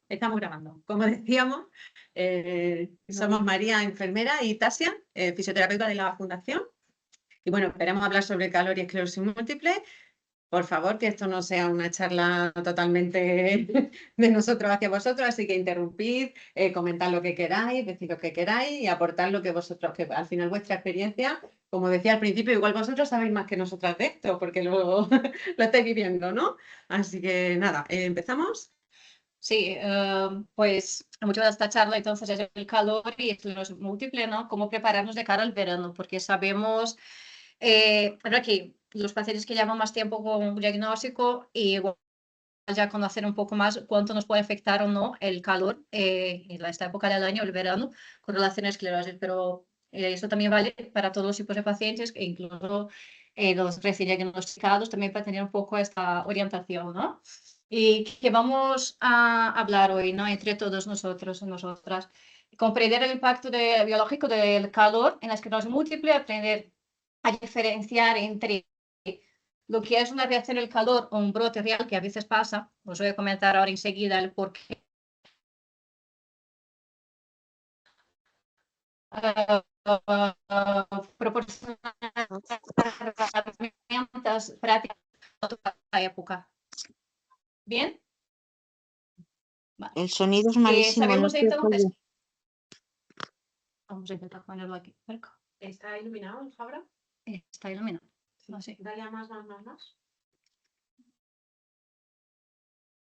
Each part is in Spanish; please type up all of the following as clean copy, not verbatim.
Estamos grabando. Como decíamos, somos María, enfermera, y Tasia, fisioterapeuta de la Fundación. Y bueno, esperamos hablar sobre calor y esclerosis múltiple. Por favor, que esto no sea una charla totalmente de nosotros hacia vosotros, así que interrumpid, comentad lo que queráis, decid lo que queráis y aportad lo que vosotros, que al final vuestra experiencia, como decía al principio, igual vosotros sabéis más que nosotras de esto, porque lo estáis viviendo, ¿no? Así que nada, ¿empezamos? Sí, pues el motivo de esta charla entonces es el calor y esclerosis múltiple, ¿no? Cómo prepararnos de cara al verano, porque sabemos, bueno, que los pacientes que llevan más tiempo con un diagnóstico y igual ya conocer un poco más cuánto nos puede afectar o no el calor en esta época del año, el verano, con relación a esclerosis, pero esto también vale para todos los tipos de pacientes, e incluso los recién diagnosticados, también para tener un poco esta orientación, ¿no? Y que vamos a hablar hoy, ¿no? Entre todos nosotros y nosotras. Comprender el impacto biológico del calor en la esclerosis múltiple, aprender a diferenciar entre lo que es una reacción al calor o un brote real, que a veces pasa. Os voy a comentar ahora enseguida el por qué. Proporcionar herramientas prácticas para la época. ¿Bien? Vale. El sonido es malísimo. Sabemos No entonces... Vamos a intentar ponerlo aquí cerca. ¿Está iluminado el Fabra? Está iluminado. Sí. Así. Dale a más.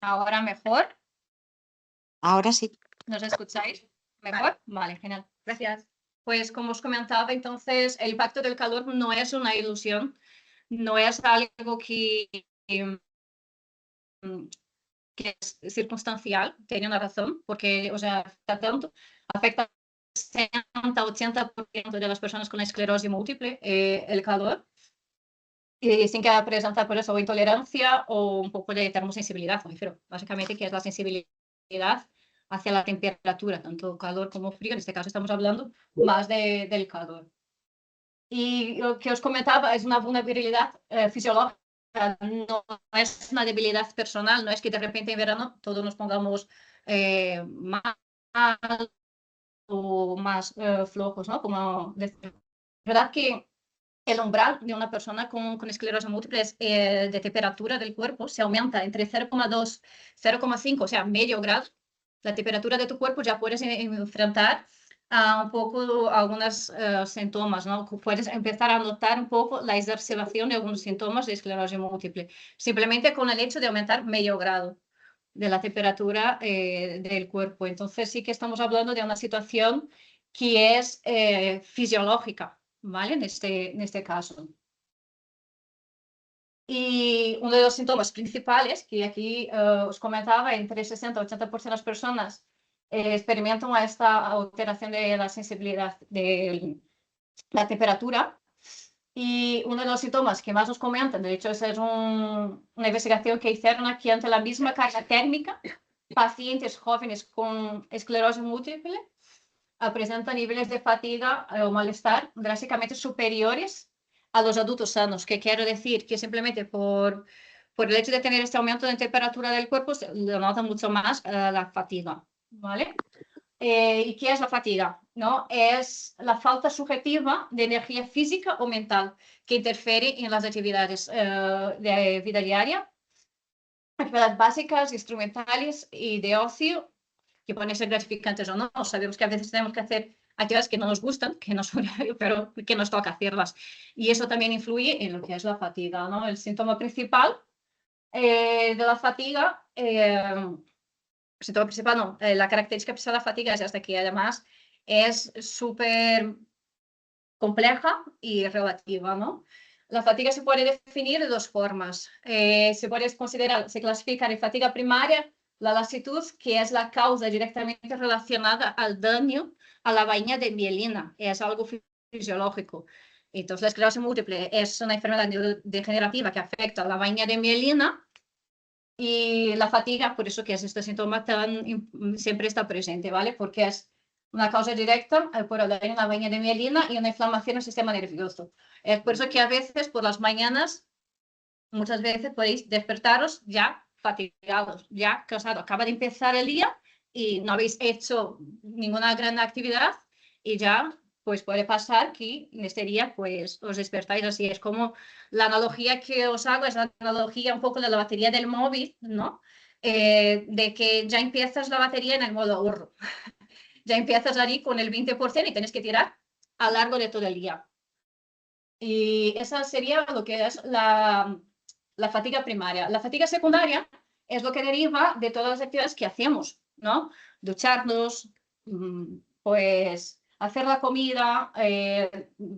Ahora mejor. Ahora sí. ¿Nos escucháis? ¿Mejor? Vale, genial. Gracias. Pues como os comentaba, entonces el impacto del calor no es una ilusión, no es algo que es circunstancial, tiene una razón, porque, o sea, afecta 60-80% de las personas con esclerosis múltiple, el calor, y sin que presentar por eso intolerancia o un poco de termosensibilidad, pero básicamente que es la sensibilidad hacia la temperatura, tanto calor como frío, en este caso estamos hablando más del calor. Y lo que os comentaba es una vulnerabilidad fisiológica, no es una debilidad personal, no es que de repente en verano todos nos pongamos mal o más flojos, ¿no? Como verdad que el umbral de una persona con esclerosis múltiple de temperatura del cuerpo se aumenta entre 0,2 y 0,5, o sea, medio grado. La temperatura de tu cuerpo ya puedes enfrentar a un poco algunos síntomas, ¿no? Puedes empezar a notar un poco la exacerbación de algunos síntomas de esclerosis múltiple, simplemente con el hecho de aumentar medio grado de la temperatura del cuerpo. Entonces sí que estamos hablando de una situación que es fisiológica, ¿vale? En este caso. Y uno de los síntomas principales, que aquí os comentaba, entre 60 y 80% de las personas experimentan esta alteración de la sensibilidad de la temperatura. Y uno de los síntomas que más nos comentan, de hecho, es una investigación que hicieron aquí ante la misma carga térmica, pacientes jóvenes con esclerosis múltiple presentan niveles de fatiga o malestar drásticamente superiores a los adultos sanos, que quiero decir que simplemente por el hecho de tener este aumento de temperatura del cuerpo se nota mucho más la fatiga, ¿vale? ¿Y qué es la fatiga? ¿No? Es la falta subjetiva de energía física o mental que interfiere en las actividades de vida diaria, actividades básicas, instrumentales y de ocio, que pueden ser gratificantes o no. Sabemos que a veces tenemos que hacer actividades que no nos gustan, pero que nos toca hacerlas. Y eso también influye en lo que es la fatiga, ¿no? El síntoma principal de la fatiga... síntoma principal no, la característica principal de la fatiga es hasta que además es súper compleja y relativa, ¿no? La fatiga se puede definir de dos formas. Se clasifica en fatiga primaria, la lasitud, que es la causa directamente relacionada al daño a la vaina de mielina, es algo fisiológico. Entonces, la esclerosis múltiple es una enfermedad degenerativa que afecta a la vaina de mielina. Y la fatiga, por eso que es este síntoma siempre está presente, ¿vale? Porque es una causa directa por el daño en la vaina de mielina y una inflamación del sistema nervioso. Es por eso que a veces por las mañanas, muchas veces podéis despertaros ya fatigados, ya cansados. Acaba de empezar el día y no habéis hecho ninguna gran actividad y ya pues puede pasar que en este día pues os despertáis así. Es como la analogía que os hago, es la analogía un poco de la batería del móvil, ¿no? De que ya empiezas la batería en el modo ahorro. Ya empiezas ahí con el 20% y tienes que tirar a lo largo de todo el día. Y esa sería lo que es la fatiga primaria. La fatiga secundaria es lo que deriva de todas las actividades que hacemos, ¿no? Ducharnos, pues hacer la comida,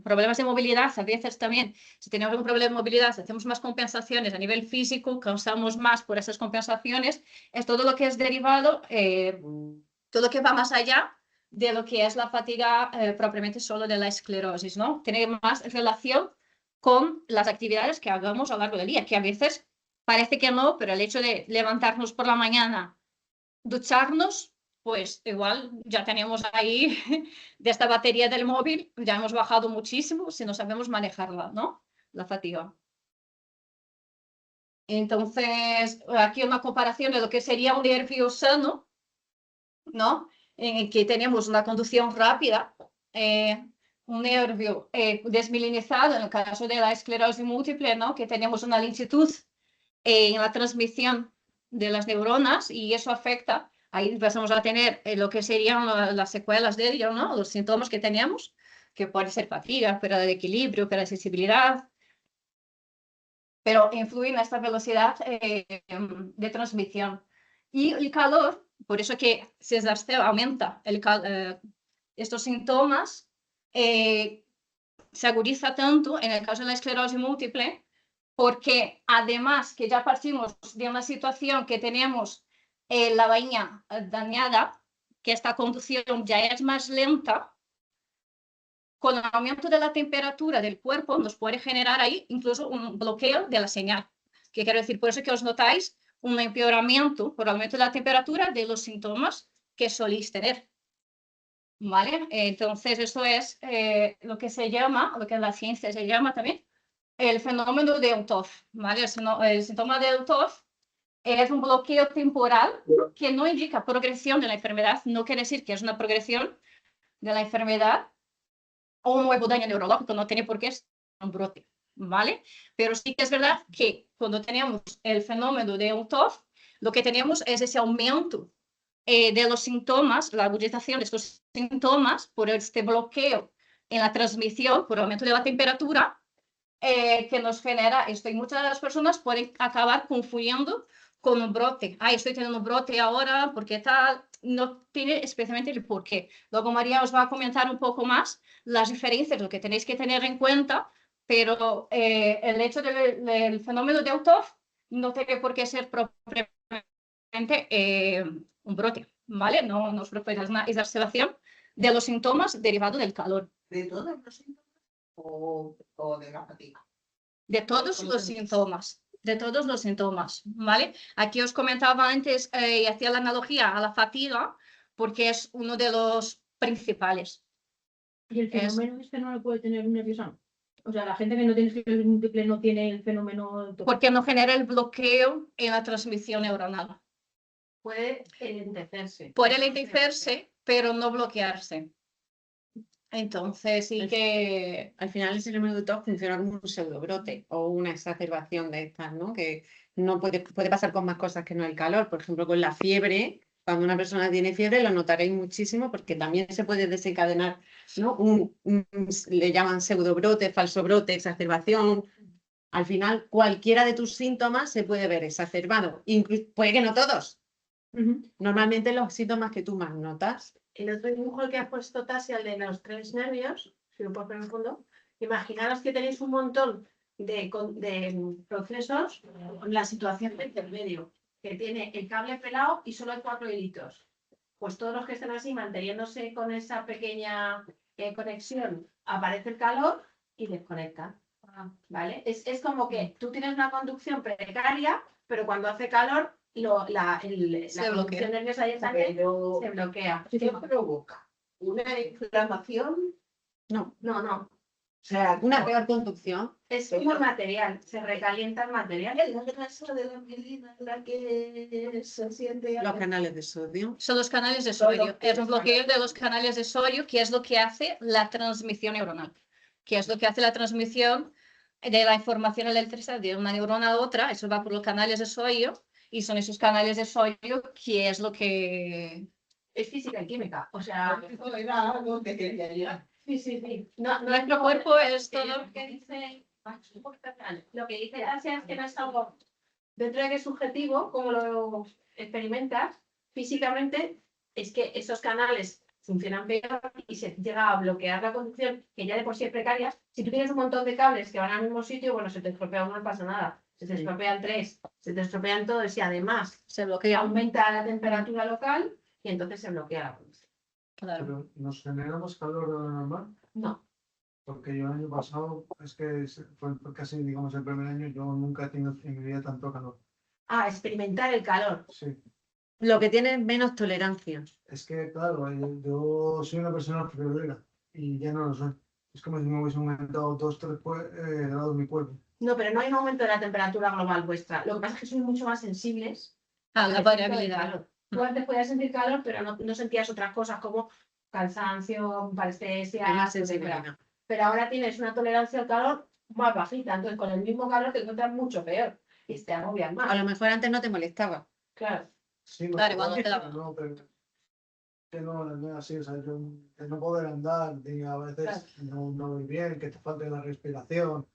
problemas de movilidad, a veces también, si tenemos algún problema de movilidad, hacemos más compensaciones a nivel físico, causamos más por esas compensaciones, es todo lo que es derivado, todo lo que va más allá de lo que es la fatiga propiamente solo de la esclerosis, ¿no? Tiene más relación con las actividades que hagamos a lo largo del día, que a veces parece que no, pero el hecho de levantarnos por la mañana, ducharnos, pues igual ya tenemos ahí de esta batería del móvil, ya hemos bajado muchísimo si no sabemos manejarla, ¿no? La fatiga. Entonces, aquí una comparación de lo que sería un nervio sano, ¿no? En el que tenemos una conducción rápida, un nervio desmielinizado, en el caso de la esclerosis múltiple, ¿no? Que tenemos una lentitud en la transmisión de las neuronas y eso afecta, ahí empezamos a tener lo que serían las secuelas de ello, ¿no? Los síntomas que teníamos, que puede ser fatiga, pérdida de equilibrio, pérdida de sensibilidad, pero influye en esta velocidad de transmisión. Y el calor, por eso que se exacerba, aumenta estos síntomas, se agudiza tanto en el caso de la esclerosis múltiple, porque además que ya partimos de una situación que tenemos la vaina dañada, que esta conducción ya es más lenta, con el aumento de la temperatura del cuerpo nos puede generar ahí incluso un bloqueo de la señal. ¿Qué quiero decir? Por eso que os notáis un empeoramiento por el aumento de la temperatura de los síntomas que soléis tener. ¿Vale? Entonces, eso es lo que se llama, lo que en la ciencia se llama también, el fenómeno de UTOF. ¿Vale? El síntoma de UTOF es un bloqueo temporal que no indica progresión de la enfermedad, no quiere decir que es una progresión de la enfermedad o un nuevo daño neurológico, no tiene por qué ser un brote, ¿vale? Pero sí que es verdad que cuando tenemos el fenómeno de UTOF, lo que tenemos es ese aumento de los síntomas, la agudización de estos síntomas por este bloqueo en la transmisión, por el aumento de la temperatura, que nos genera esto. Y muchas de las personas pueden acabar confundiendo con un brote. Ah, estoy teniendo un brote ahora, ¿por qué tal? No tiene especialmente el por qué. Luego María os va a comentar un poco más las diferencias, lo que tenéis que tener en cuenta, pero el hecho del fenómeno de UTOF no tiene por qué ser propiamente un brote, ¿vale? No os preocupéis, es una exacerbación de los síntomas derivados del calor. ¿De todos los síntomas o de la fatiga? De todos los síntomas, de todos los síntomas, ¿vale? Aquí os comentaba antes y hacía la analogía a la fatiga porque es uno de los principales. ¿Y el fenómeno este no lo puede tener un nervio sano? O sea, la gente que no tiene esclerosis múltiple no tiene el fenómeno... Porque no genera el bloqueo en la transmisión neuronal. Puede enlentecerse. Puede lentecerse, pero no bloquearse. Entonces, sí que... Al final el síndrome de UTOF funciona como un pseudobrote o una exacerbación de estas, ¿no? Que no puede pasar con más cosas que no el calor. Por ejemplo, con la fiebre, cuando una persona tiene fiebre lo notaréis muchísimo porque también se puede desencadenar, ¿no? Le llaman pseudobrote, falso brote, exacerbación. Al final, cualquiera de tus síntomas se puede ver exacerbado. Puede que no todos. Normalmente los síntomas que tú más notas. El otro dibujo que has puesto, Tasia, el de los 3 nervios, si lo puedes poner en fondo, imaginaros que tenéis un montón de procesos en la situación de intermedio, que tiene el cable pelado y solo hay 4 hilitos. Pues todos los que están así, manteniéndose con esa pequeña conexión, aparece el calor y desconecta. ¿Vale? Es como que tú tienes una conducción precaria, pero cuando hace calor, la conducción nerviosa y se bloquea. ¿Qué provoca? ¿Una inflamación? No. No. sea, Una peor conducción. es como el material, se recalienta el material. La grasa de la mielina es la que se siente. Los canales de sodio. Son los canales de Todo sodio. Es un es bloqueo de los canales de sodio, que es lo que hace la transmisión neuronal. Que es lo que hace la transmisión de la información eléctrica de una neurona a otra. Eso va por los canales de sodio. Y son esos canales de sodio que es lo que... Es física y química. O sea, Era algo que quería llegar. sí. No, Nuestro cuerpo es todo todo... lo que dice. Lo que dice Asia es que no es algo. Dentro de que es subjetivo, como lo experimentas, físicamente es que esos canales funcionan peor y se llega a bloquear la conducción, que ya de por sí es precaria. Si tú tienes un montón de cables que van al mismo sitio, bueno, se te estropea uno, no pasa nada. Se te estropean tres, se te estropean todos y además Se bloquea. aumenta la temperatura local y entonces se bloquea la conducción. Claro. Pero ¿nos generamos calor de lo normal? No. Porque yo el año pasado, es que fue casi, digamos, el primer año, yo nunca he tenido en mi vida tanto calor. Ah, experimentar el calor. Sí, Lo que tiene menos tolerancia. es que, claro, yo soy una persona friolera y ya no lo soy. Es como si me hubiese aumentado 2-3 grados mi cuerpo. No, pero no hay un aumento de la temperatura global vuestra. Lo que pasa es que sois mucho más sensibles Ah, al la efecto del variabilidad. calor. Tú antes podías sentir calor, pero no sentías otras cosas como cansancio, parestesia, Hay más etcétera. sensibilidad. Pero ahora tienes una tolerancia al calor más bajita. Entonces, con el mismo calor te encuentras mucho peor y te agobian A más. lo mejor antes no te molestaba. Claro. Sí, me Claro, acuerdo, cuando te la- pero no, pero que no es así, o sea, yo, el no poder andar, diga, a veces no voy bien, que te falte la respiración.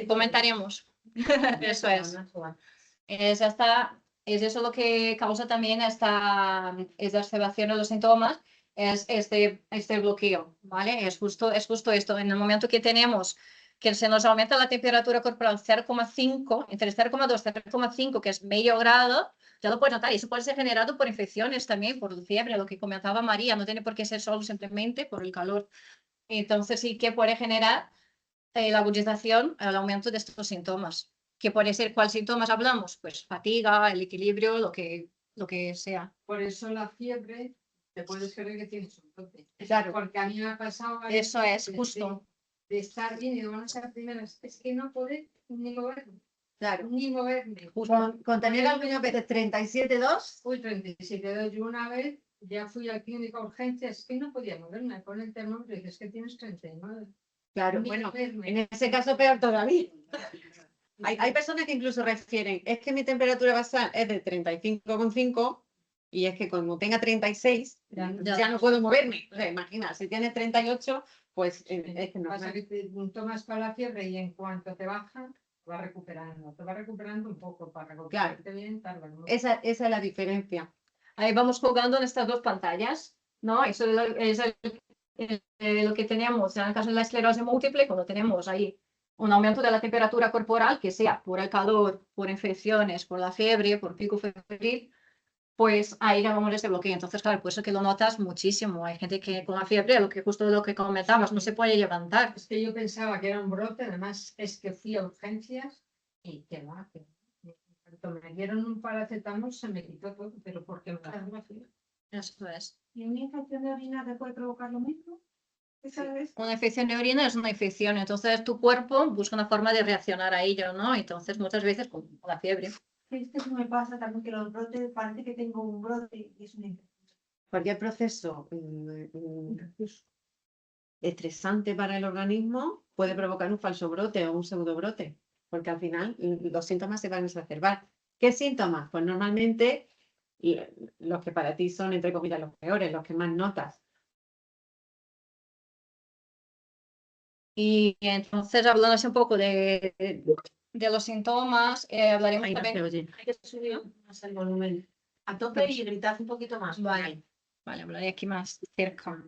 Comentaremos. Eso es. Es eso lo que causa también esta exacerbación de los síntomas, es este bloqueo, ¿vale? Es justo esto. En el momento que tenemos que se nos aumenta la temperatura corporal 0,5, entre 0,2 y 0,5, que es medio grado, ya lo puedes notar. Y eso puede ser generado por infecciones también, por fiebre, lo que comentaba María. No tiene por qué ser solo simplemente por el calor. Entonces sí que puede generar la agudización, el aumento de estos síntomas. Que puede ser, ¿cuáles síntomas hablamos? Pues fatiga, el equilibrio, lo que sea. Por eso la fiebre, te puedes creer que tienes un brote. Claro. Porque a mí me ha pasado Eso es, justo. de estar bien y de van a ser primeras. Es que no poder ni moverme, Claro. ni moverme. Con tener algunas veces 37,2. Fui 37 yo una vez, ya fui al clínico a urgencias, es que no podía moverme. Pon el termómetro y dices que tienes 39. Claro, Ni bueno, moverme. en ese caso peor todavía. Hay personas que incluso refieren, es que mi temperatura basal es de 35,5 y es que como tenga 36, ya no puedo moverme. O sea, imagina, si tienes 38, pues es que no. Pasa que te tomas para la fiebre y en cuanto te baja, te va recuperando un poco para recuperarte bien, tarda mucho. Esa es la diferencia. Ahí vamos jugando en estas dos pantallas, ¿no? Eso es lo que tenemos en el caso de la esclerosis múltiple, cuando tenemos ahí un aumento de la temperatura corporal, que sea por el calor, por infecciones, por la fiebre, por pico febril, pues ahí llamamos ese bloqueo. Entonces, claro, por eso que lo notas muchísimo. Hay gente que con la fiebre, justo lo que comentabas, no se puede levantar. Es que yo pensaba que era un brote, además es que fui a urgencias y que va, cuando me dieron un paracetamol se me quitó todo, pero porque me da la fiebre. Eso es. ¿Y una infección de orina te puede provocar lo mismo? ¿Sabes? Una infección de orina es una infección, entonces tu cuerpo busca una forma de reaccionar a ello, ¿no? Entonces, muchas veces con la fiebre. Es que eso me pasa también, que los brotes, parece que tengo un brote y es una infección. Cualquier proceso estresante para el organismo puede provocar un falso brote o un pseudobrote, porque al final los síntomas se van a exacerbar. ¿Qué síntomas? Pues normalmente los que para ti son, entre comillas, los peores, los que más notas. Y entonces, hablando así un poco de los síntomas, hablaremos Ahí no se también. oye. Hay que subir más el volumen a tope y gritad un poquito más. Vale, hablaré aquí más cerca.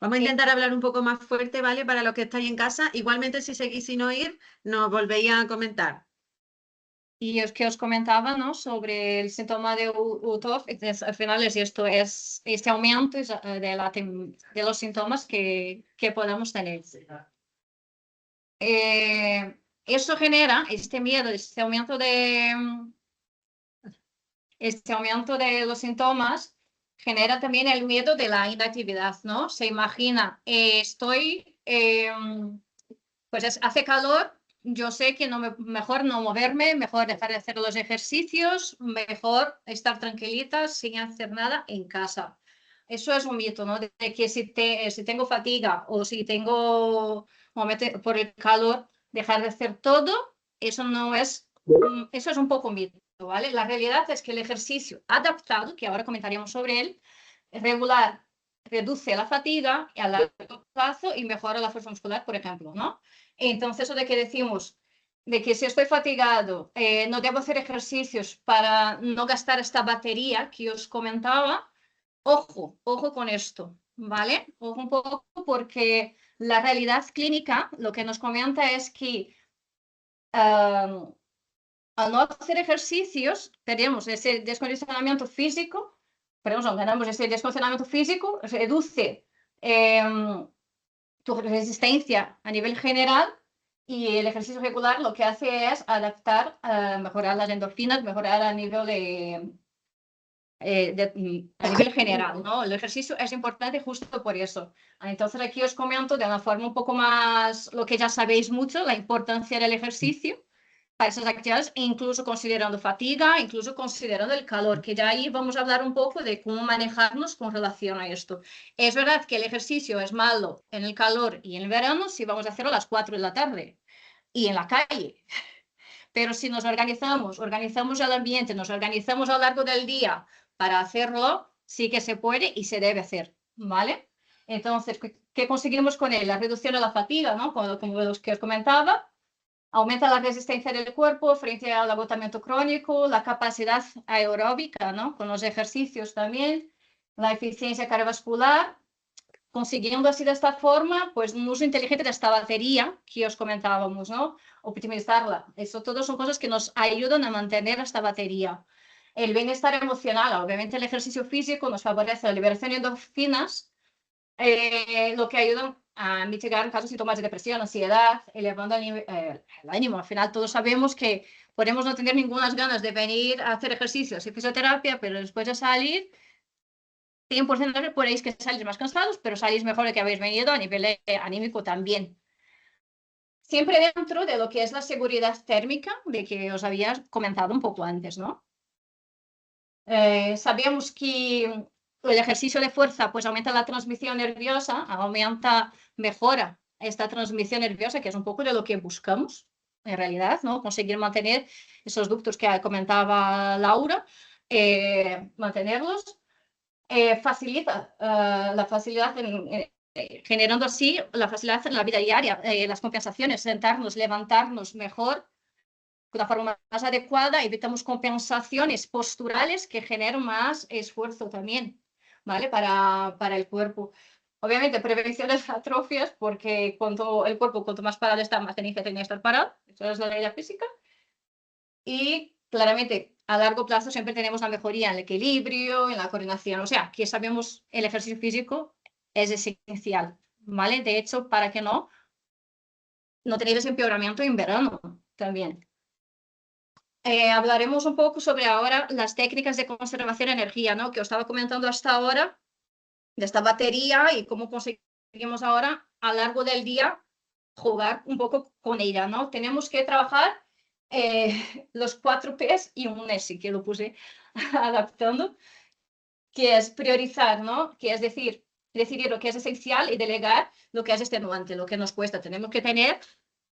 Vamos a intentar hablar un poco más fuerte, ¿vale? Para los que estáis en casa. Igualmente, si seguís sin oír, nos volvéis a comentar. Y es que os comentaba, ¿no? Sobre el síntoma de UTOF, al final es esto, es este aumento de los síntomas que podemos tener. Eso genera este miedo, este aumento de los síntomas, genera también el miedo de la inactividad, ¿no? Se imagina, estoy pues hace calor, yo sé que mejor no moverme, mejor dejar de hacer los ejercicios, mejor estar tranquilita sin hacer nada en casa. Eso es un mito, ¿no? De que si tengo fatiga o si tengo por el calor, dejar de hacer todo, eso no es, eso es un poco mito, ¿vale? La realidad es que el ejercicio adaptado, que ahora comentaríamos sobre él, regular, reduce la fatiga a largo plazo y mejora la fuerza muscular, por ejemplo, ¿no? Entonces, eso de que decimos de que si estoy fatigado, no debo hacer ejercicios para no gastar esta batería que os comentaba, ojo con esto, ¿vale? Ojo un poco porque la realidad clínica lo que nos comenta es que al no hacer ejercicios, tenemos ese descondicionamiento físico, ganamos ese descondicionamiento físico, reduce tu resistencia a nivel general y el ejercicio regular lo que hace es adaptar, mejorar las endorfinas, mejorar a nivel a nivel general, ¿no? El ejercicio es importante justo por eso. Entonces aquí os comento de una forma un poco más, lo que ya sabéis mucho, la importancia del ejercicio para esas actividades, incluso considerando fatiga, incluso considerando el calor, que ya ahí vamos a hablar un poco de cómo manejarnos con relación a esto. Es verdad que el ejercicio es malo en el calor y en el verano si vamos a hacerlo a las 4 de la tarde y en la calle. Pero si nos organizamos el ambiente, nos organizamos a lo largo del día para hacerlo, sí que se puede y se debe hacer, ¿vale? Entonces, ¿qué conseguimos con él? La reducción de la fatiga, ¿no? Como los que os comentaba, aumenta la resistencia del cuerpo frente al agotamiento crónico, la capacidad aeróbica, ¿no? Con los ejercicios también, la eficiencia cardiovascular, consiguiendo así de esta forma, pues un uso inteligente de esta batería que os comentábamos, ¿no? Optimizarla. Eso todo son cosas que nos ayudan a mantener esta batería. El bienestar emocional, obviamente el ejercicio físico nos favorece la liberación de endorfinas, lo que ayuda a mitigar casos y síntomas de depresión, ansiedad, elevando el ánimo. Al final todos sabemos que podemos no tener ninguna ganas de venir a hacer ejercicios y fisioterapia, pero después de salir, 100% podéis que salís más cansados, pero salís mejor de que habéis venido a nivel anímico también. Siempre dentro de lo que es la seguridad térmica, de que os había comentado un poco antes, ¿no? Sabíamos que el ejercicio de fuerza pues aumenta la transmisión nerviosa, mejora esta transmisión nerviosa, que es un poco de lo que buscamos en realidad, ¿no? Conseguir mantener esos ductos que comentaba Laura, mantenerlos, facilita la facilidad generando así la facilidad en la vida diaria, las compensaciones, sentarnos, levantarnos mejor, de una forma más adecuada, evitamos compensaciones posturales que generan más esfuerzo también, ¿vale? Para el cuerpo. Obviamente, prevención de las atrofias, porque el cuerpo, cuanto más parado está, más tiene que estar parado. Eso es la ley de la física. Y claramente, a largo plazo siempre tenemos la mejoría en el equilibrio, en la coordinación. O sea, que sabemos el ejercicio físico es esencial, ¿vale? De hecho, para que no tenéis ese empeoramiento en verano también. Hablaremos un poco sobre ahora las técnicas de conservación de energía, ¿no? Que os estaba comentando hasta ahora, de esta batería y cómo conseguimos ahora a lo largo del día jugar un poco con ella, ¿no? Tenemos que trabajar los 4 P's y un S, que lo puse adaptando, que es priorizar, ¿no? Que es decidir lo que es esencial y delegar lo que es extenuante, lo que nos cuesta. Tenemos que tener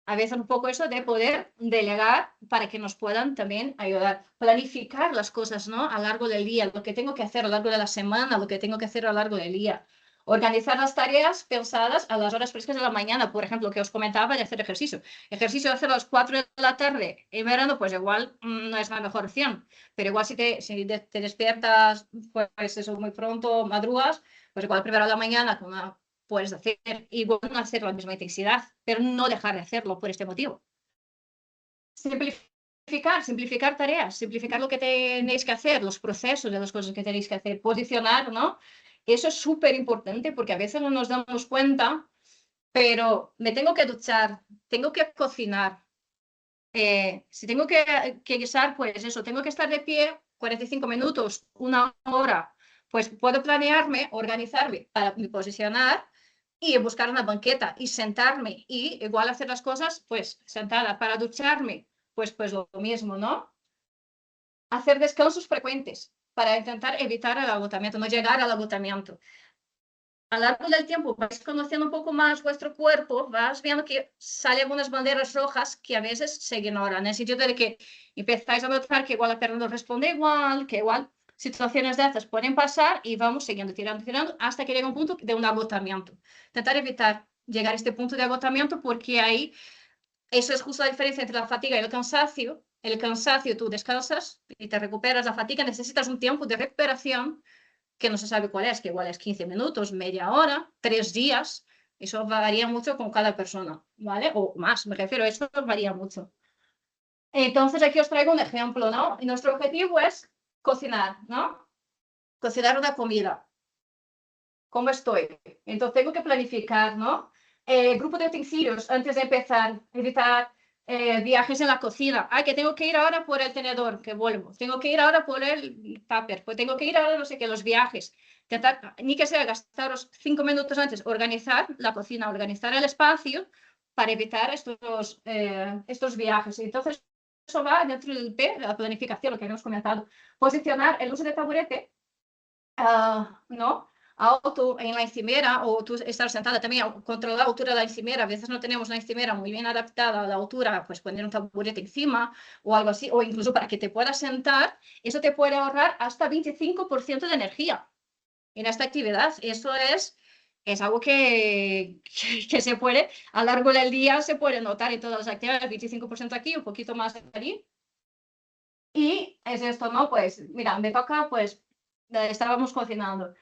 a veces un poco eso de poder delegar para que nos puedan también ayudar. Planificar las cosas, ¿no? A lo largo del día, lo que tengo que hacer a lo largo de la semana, lo que tengo que hacer a lo largo del día. Organizar las tareas pensadas a las horas frescas de la mañana, por ejemplo, que os comentaba de hacer ejercicio. Ejercicio de hacer a las 4 de la tarde en verano, pues igual no es la mejor opción. Pero igual si te despiertas, pues eso, muy pronto, madrugas, pues igual primero de la mañana con una puedes hacer, igual no hacer la misma intensidad, pero no dejar de hacerlo por este motivo. Simplificar tareas, simplificar lo que tenéis que hacer, los procesos de las cosas que tenéis que hacer, posicionar, ¿no? Eso es súper importante porque a veces no nos damos cuenta, pero me tengo que duchar, tengo que cocinar. Si tengo que guisar, pues eso, tengo que estar de pie 45 minutos, 1 hora, pues puedo planearme, organizarme para posicionar y buscar una banqueta y sentarme y igual hacer las cosas pues sentada. Para ducharme, pues lo mismo, ¿no? Hacer descansos frecuentes para intentar evitar el agotamiento, no llegar al agotamiento. A lo largo del tiempo vais conociendo un poco más vuestro cuerpo, vas viendo que salen algunas banderas rojas que a veces se ignoran, en el sentido de que empezáis a notar que igual la pierna no responde igual, que igual situaciones de estas pueden pasar y vamos siguiendo, tirando, hasta que llega un punto de un agotamiento. Intentar evitar llegar a este punto de agotamiento porque ahí, eso es justo la diferencia entre la fatiga y el cansancio. El cansancio tú descansas y te recuperas, la fatiga necesitas un tiempo de recuperación que no se sabe cuál es, que igual es 15 minutos, media hora, 3 días, eso varía mucho con cada persona, ¿vale? O más, me refiero, eso varía mucho. Entonces aquí os traigo un ejemplo, ¿no? Y nuestro objetivo es cocinar, ¿no? Cocinar una comida. ¿Cómo estoy? Entonces tengo que planificar, ¿no? Grupo de utensilios, antes de empezar, evitar viajes en la cocina. Que tengo que ir ahora por el tenedor, que vuelvo. Tengo que ir ahora por el tupper, pues tengo que ir ahora no sé qué, los viajes. Intentar, ni que sea gastaros 5 minutos antes, organizar la cocina, organizar el espacio para evitar estos viajes. Entonces, eso va dentro del P, la planificación, lo que hemos comentado. Posicionar el uso de taburete, ¿no? Alto en la encimera o tú estar sentada también, controlar la altura de la encimera. A veces no tenemos una encimera muy bien adaptada a la altura, pues poner un taburete encima o algo así, o incluso para que te puedas sentar, eso te puede ahorrar hasta 25% de energía en esta actividad. Eso es algo que se puede, a lo largo del día se puede notar en todas las actividades, 25% aquí, un poquito más allí. Y es esto, ¿no? Pues mira, me toca, pues estábamos cocinando.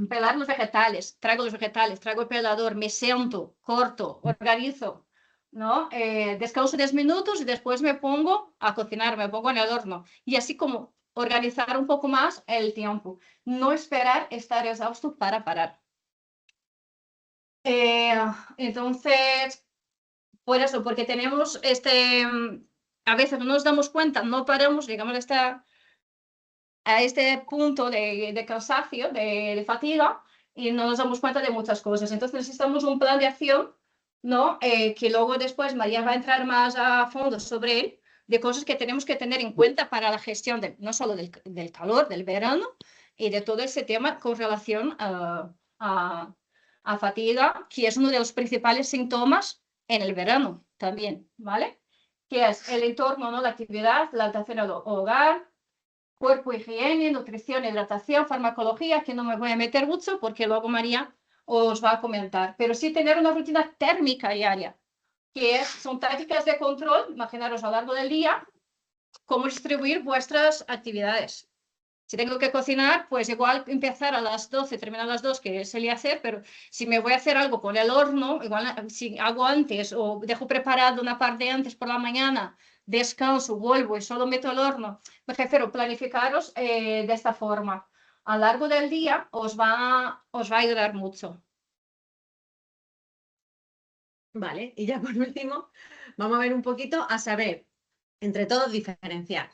Pelar los vegetales, traigo el pelador, me siento, corto, organizo, ¿no? Descanso 10 minutos y después me pongo a cocinar, me pongo en el horno. Y así como organizar un poco más el tiempo. No esperar estar exhausto para parar. Entonces, por eso, porque tenemos a veces no nos damos cuenta, no paramos, digamos, a este punto de cansancio, de fatiga, y no nos damos cuenta de muchas cosas. Entonces necesitamos un plan de acción, ¿no? Que luego después María va a entrar más a fondo sobre él, de cosas que tenemos que tener en cuenta para la gestión no solo del calor, del verano, y de todo ese tema con relación a fatiga, que es uno de los principales síntomas en el verano también, ¿vale? Que es el entorno, ¿no? La actividad, la adaptación al hogar, cuerpo, higiene, nutrición, hidratación, farmacología, que no me voy a meter mucho porque luego María os va a comentar. Pero sí tener una rutina térmica diaria, que son tácticas de control, imaginaros a lo largo del día, cómo distribuir vuestras actividades. Si tengo que cocinar, pues igual empezar a las 12, terminar a las 2, que solía hacer, pero si me voy a hacer algo con el horno, igual si hago antes o dejo preparado una parte antes por la mañana, descanso, vuelvo y solo meto el horno, me refiero planificaros de esta forma. A lo largo del día os va a ayudar mucho. Vale, y ya por último, vamos a ver un poquito a saber, entre todos, diferenciar.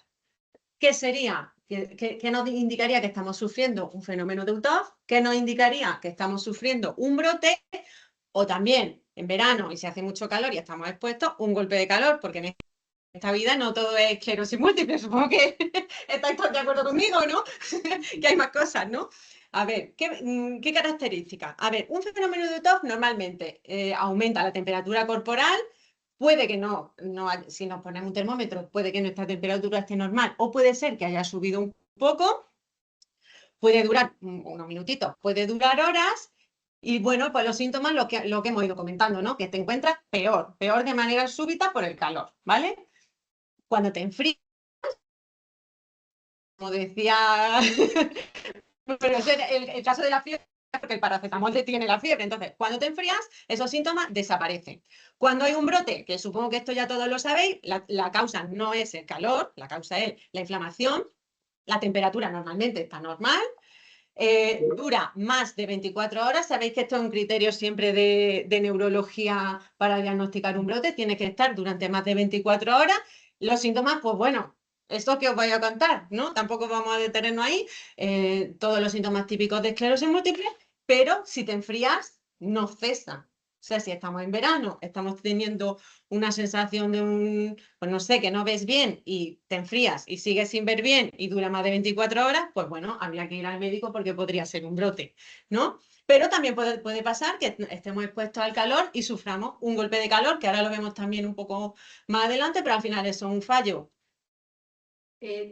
¿Qué sería? ¿Qué nos indicaría que estamos sufriendo un fenómeno de UTOF? ¿Qué nos indicaría que estamos sufriendo un brote? O también, en verano, y si hace mucho calor y estamos expuestos, un golpe de calor, porque en esta vida no todo es esclerosis múltiple. Supongo que estáis todos de acuerdo conmigo, ¿no? Que hay más cosas, ¿no? A ver, ¿qué características? A ver, un fenómeno de UTOF normalmente aumenta la temperatura corporal. Puede que no, si nos ponemos un termómetro, puede que nuestra temperatura esté normal o puede ser que haya subido un poco, puede durar unos minutitos, puede durar horas y bueno, pues los síntomas, lo que hemos ido comentando, ¿no? Que te encuentras peor de manera súbita por el calor, ¿vale? Cuando te enfrías, como decía, pero el caso de la fiebre, porque el paracetamol detiene la fiebre. Entonces, cuando te enfrías, esos síntomas desaparecen. Cuando hay un brote, que supongo que esto ya todos lo sabéis, la causa no es el calor, la causa es la inflamación, la temperatura normalmente está normal, dura más de 24 horas. Sabéis que esto es un criterio siempre de neurología para diagnosticar un brote, tiene que estar durante más de 24 horas. Los síntomas, pues bueno, esto que os voy a contar, ¿no? Tampoco vamos a detenernos ahí, todos los síntomas típicos de esclerosis múltiple, pero si te enfrías, no cesa. O sea, si estamos en verano, estamos teniendo una sensación de pues no sé, que no ves bien y te enfrías y sigues sin ver bien y dura más de 24 horas, pues bueno, habría que ir al médico porque podría ser un brote, ¿no? Pero también puede pasar que estemos expuestos al calor y suframos un golpe de calor, que ahora lo vemos también un poco más adelante, pero al final eso es un fallo.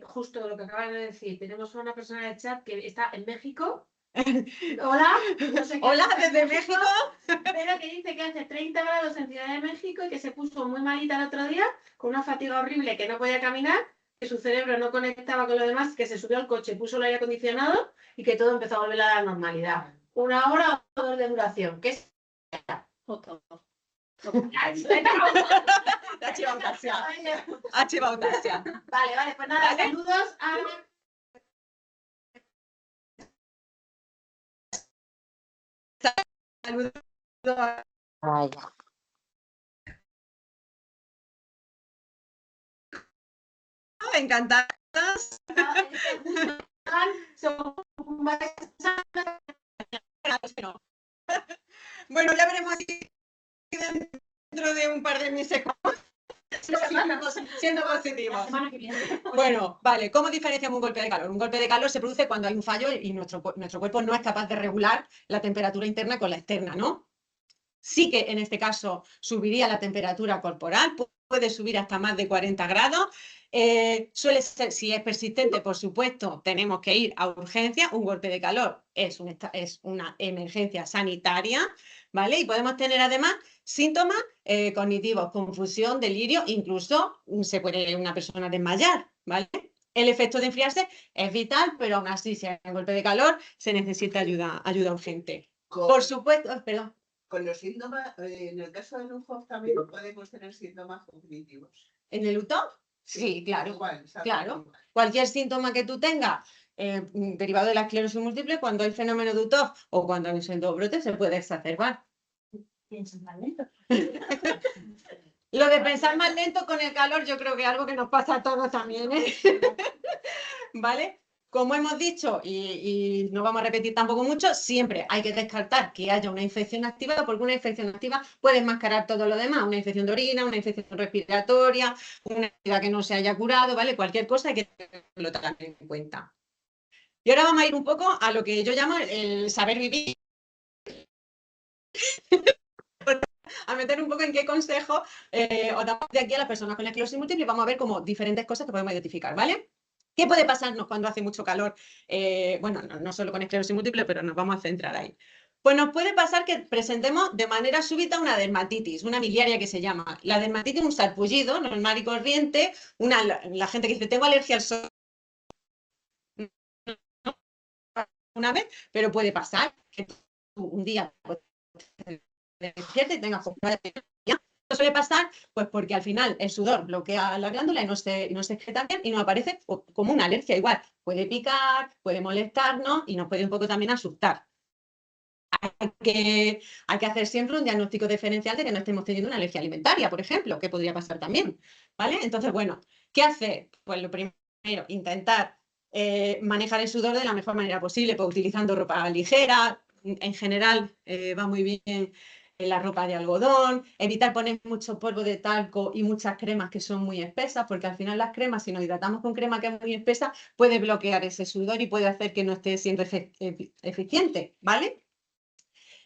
Justo lo que acabas de decir, tenemos a una persona en el chat que está en México. Hola, no sé qué Hola, hace en desde México. pero que dice que hace 30 grados en Ciudad de México y que se puso muy malita el otro día con una fatiga horrible, que no podía caminar, que su cerebro no conectaba con lo demás, que se subió al coche, puso el aire acondicionado y que todo empezó a volver a la normalidad. 1 hora o 2 de duración, que es... Vale, pues nada, saludos a... Saludos. Vaya. Encantadas. Bueno, ya veremos aquí dentro de un par de meses siendo positivos. Bueno, vale, ¿cómo diferenciamos un golpe de calor? Un golpe de calor se produce cuando hay un fallo y nuestro cuerpo no es capaz de regular la temperatura interna con la externa, ¿no? Sí que en este caso subiría la temperatura corporal, puede subir hasta más de 40 grados. Suele ser, si es persistente, por supuesto, tenemos que ir a urgencia. Un golpe de calor es una emergencia sanitaria, ¿vale? Y podemos tener además síntomas cognitivos, confusión, delirio, incluso se puede una persona desmayar, ¿vale? El efecto de enfriarse es vital, pero aún así, si hay un golpe de calor, se necesita ayuda urgente. Por supuesto, perdón. Con los síntomas, en el caso del UFOF también podemos tener síntomas cognitivos. ¿En el UTOF? Sí, claro. Igual, claro. Igual. Cualquier síntoma que tú tengas derivado de la esclerosis múltiple, cuando hay fenómeno de UTOF o cuando hay un pseudobrote, se puede exacerbar. Piensas más lento. Lo de pensar más lento con el calor, yo creo que es algo que nos pasa a todos también, ¿eh? ¿Vale? Como hemos dicho, y no vamos a repetir tampoco mucho, siempre hay que descartar que haya una infección activa, porque una infección activa puede enmascarar todo lo demás, una infección de orina, una infección respiratoria, una herida que no se haya curado, ¿vale? Cualquier cosa hay que tenerlo también en cuenta. Y ahora vamos a ir un poco a lo que yo llamo el saber vivir. A meter un poco en qué consejo os damos de aquí a las personas con esclerosis múltiple y vamos a ver como diferentes cosas que podemos identificar, ¿vale? ¿Qué puede pasarnos cuando hace mucho calor? Bueno, no solo con esclerosis múltiple, pero nos vamos a centrar ahí. Pues nos puede pasar que presentemos de manera súbita una dermatitis, una miliaria que se llama. La dermatitis es un sarpullido normal y corriente. La gente que dice, tengo alergia al sol una vez, pero puede pasar que un día y tengas esto suele pasar pues porque al final el sudor bloquea la glándula y no se excreta bien y nos aparece como una alergia igual. Puede picar, puede molestarnos y nos puede un poco también asustar. Hay que hacer siempre un diagnóstico diferencial de que no estemos teniendo una alergia alimentaria, por ejemplo, que podría pasar también, ¿vale? Entonces, bueno, ¿qué hacer? Pues lo primero, intentar manejar el sudor de la mejor manera posible, pues utilizando ropa ligera. En general va muy bien la ropa de algodón, evitar poner mucho polvo de talco y muchas cremas que son muy espesas, porque al final las cremas, si nos hidratamos con crema que es muy espesa, puede bloquear ese sudor y puede hacer que no esté siendo eficiente, ¿vale?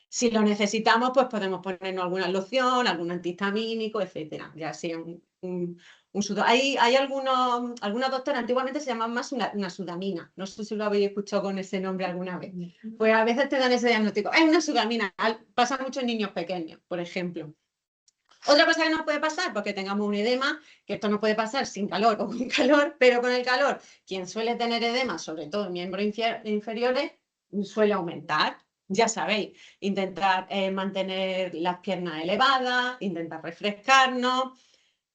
Si lo necesitamos, pues podemos ponernos alguna loción, algún antihistamínico, etcétera, ya sea un sudor. Hay algunas doctoras, antiguamente se llamaban más una sudamina. No sé si lo habéis escuchado con ese nombre alguna vez. Pues a veces te dan ese diagnóstico. Es una sudamina. Pasa mucho en niños pequeños, por ejemplo. Otra cosa que nos puede pasar, porque tengamos un edema, que esto no puede pasar sin calor o con calor, pero con el calor, quien suele tener edema, sobre todo en miembros inferiores, suele aumentar. Ya sabéis, intentar mantener las piernas elevadas, intentar refrescarnos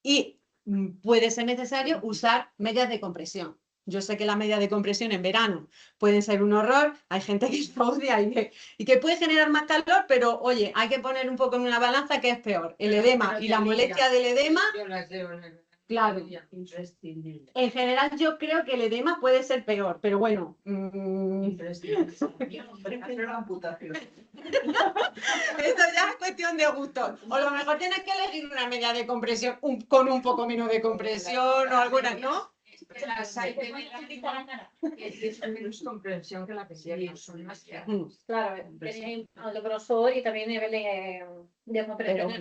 y puede ser necesario usar medias de compresión. Yo sé que las medias de compresión en verano pueden ser un horror, hay gente que se odia y que puede generar más calor, pero oye, hay que poner un poco en una balanza que es peor, el edema y la molestia del edema. Yo las llevo en el verano. Claro. Imprescindible. En general yo creo que el edema puede ser peor, pero bueno. Imprescindible. Prefiero la amputación. Esto ya es cuestión de gusto. O a lo mejor tienes que elegir una media de compresión con un poco menos de compresión o alguna, ¿no? Las hay de que son menos comprensión que la que tienen, son más fiables. Claro, tiene el grosor y también nivel de compresión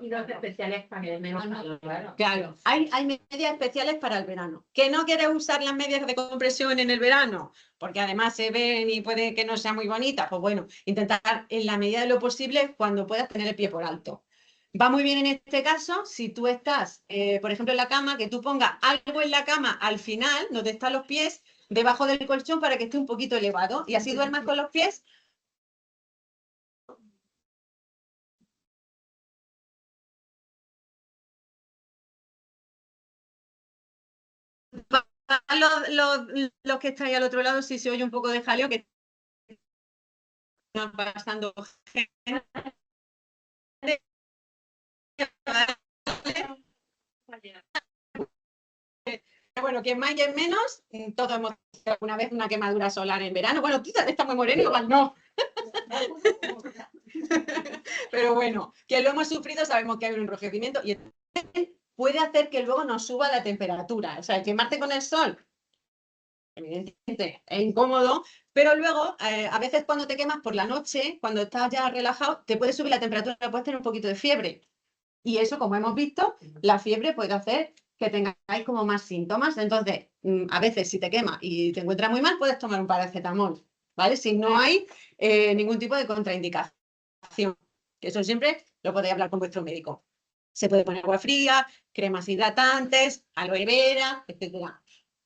Y dos especiales para que menos calor. Claro, hay medias especiales para el verano. ¿Que no quieres usar las medias de compresión en el verano? Porque además se ven y puede que no sean muy bonitas. Pues bueno, intentar en la medida de lo posible cuando puedas tener el pie por alto. Va muy bien en este caso si tú estás, por ejemplo, en la cama, que tú pongas algo en la cama al final, donde están los pies, debajo del colchón para que esté un poquito elevado y así duermas con los pies. Los que estáis al otro lado, si se oye un poco de jaleo, que están pasando gente. Bueno, quien más y quien menos, todos hemos tenido alguna vez una quemadura solar en verano. Bueno, tú estás muy moreno, igual no. Pero bueno, que lo hemos sufrido, sabemos que hay un enrojecimiento y puede hacer que luego nos suba la temperatura. O sea, el quemarte con el sol, evidentemente, es incómodo, pero luego, a veces cuando te quemas por la noche, cuando estás ya relajado, te puede subir la temperatura, puedes tener un poquito de fiebre. Y eso, como hemos visto, la fiebre puede hacer que tengáis como más síntomas. Entonces, a veces si te quema y te encuentras muy mal, puedes tomar un paracetamol, ¿vale? Si no hay ningún tipo de contraindicación. Que eso siempre lo podéis hablar con vuestro médico. Se puede poner agua fría, cremas hidratantes, aloe vera, etc.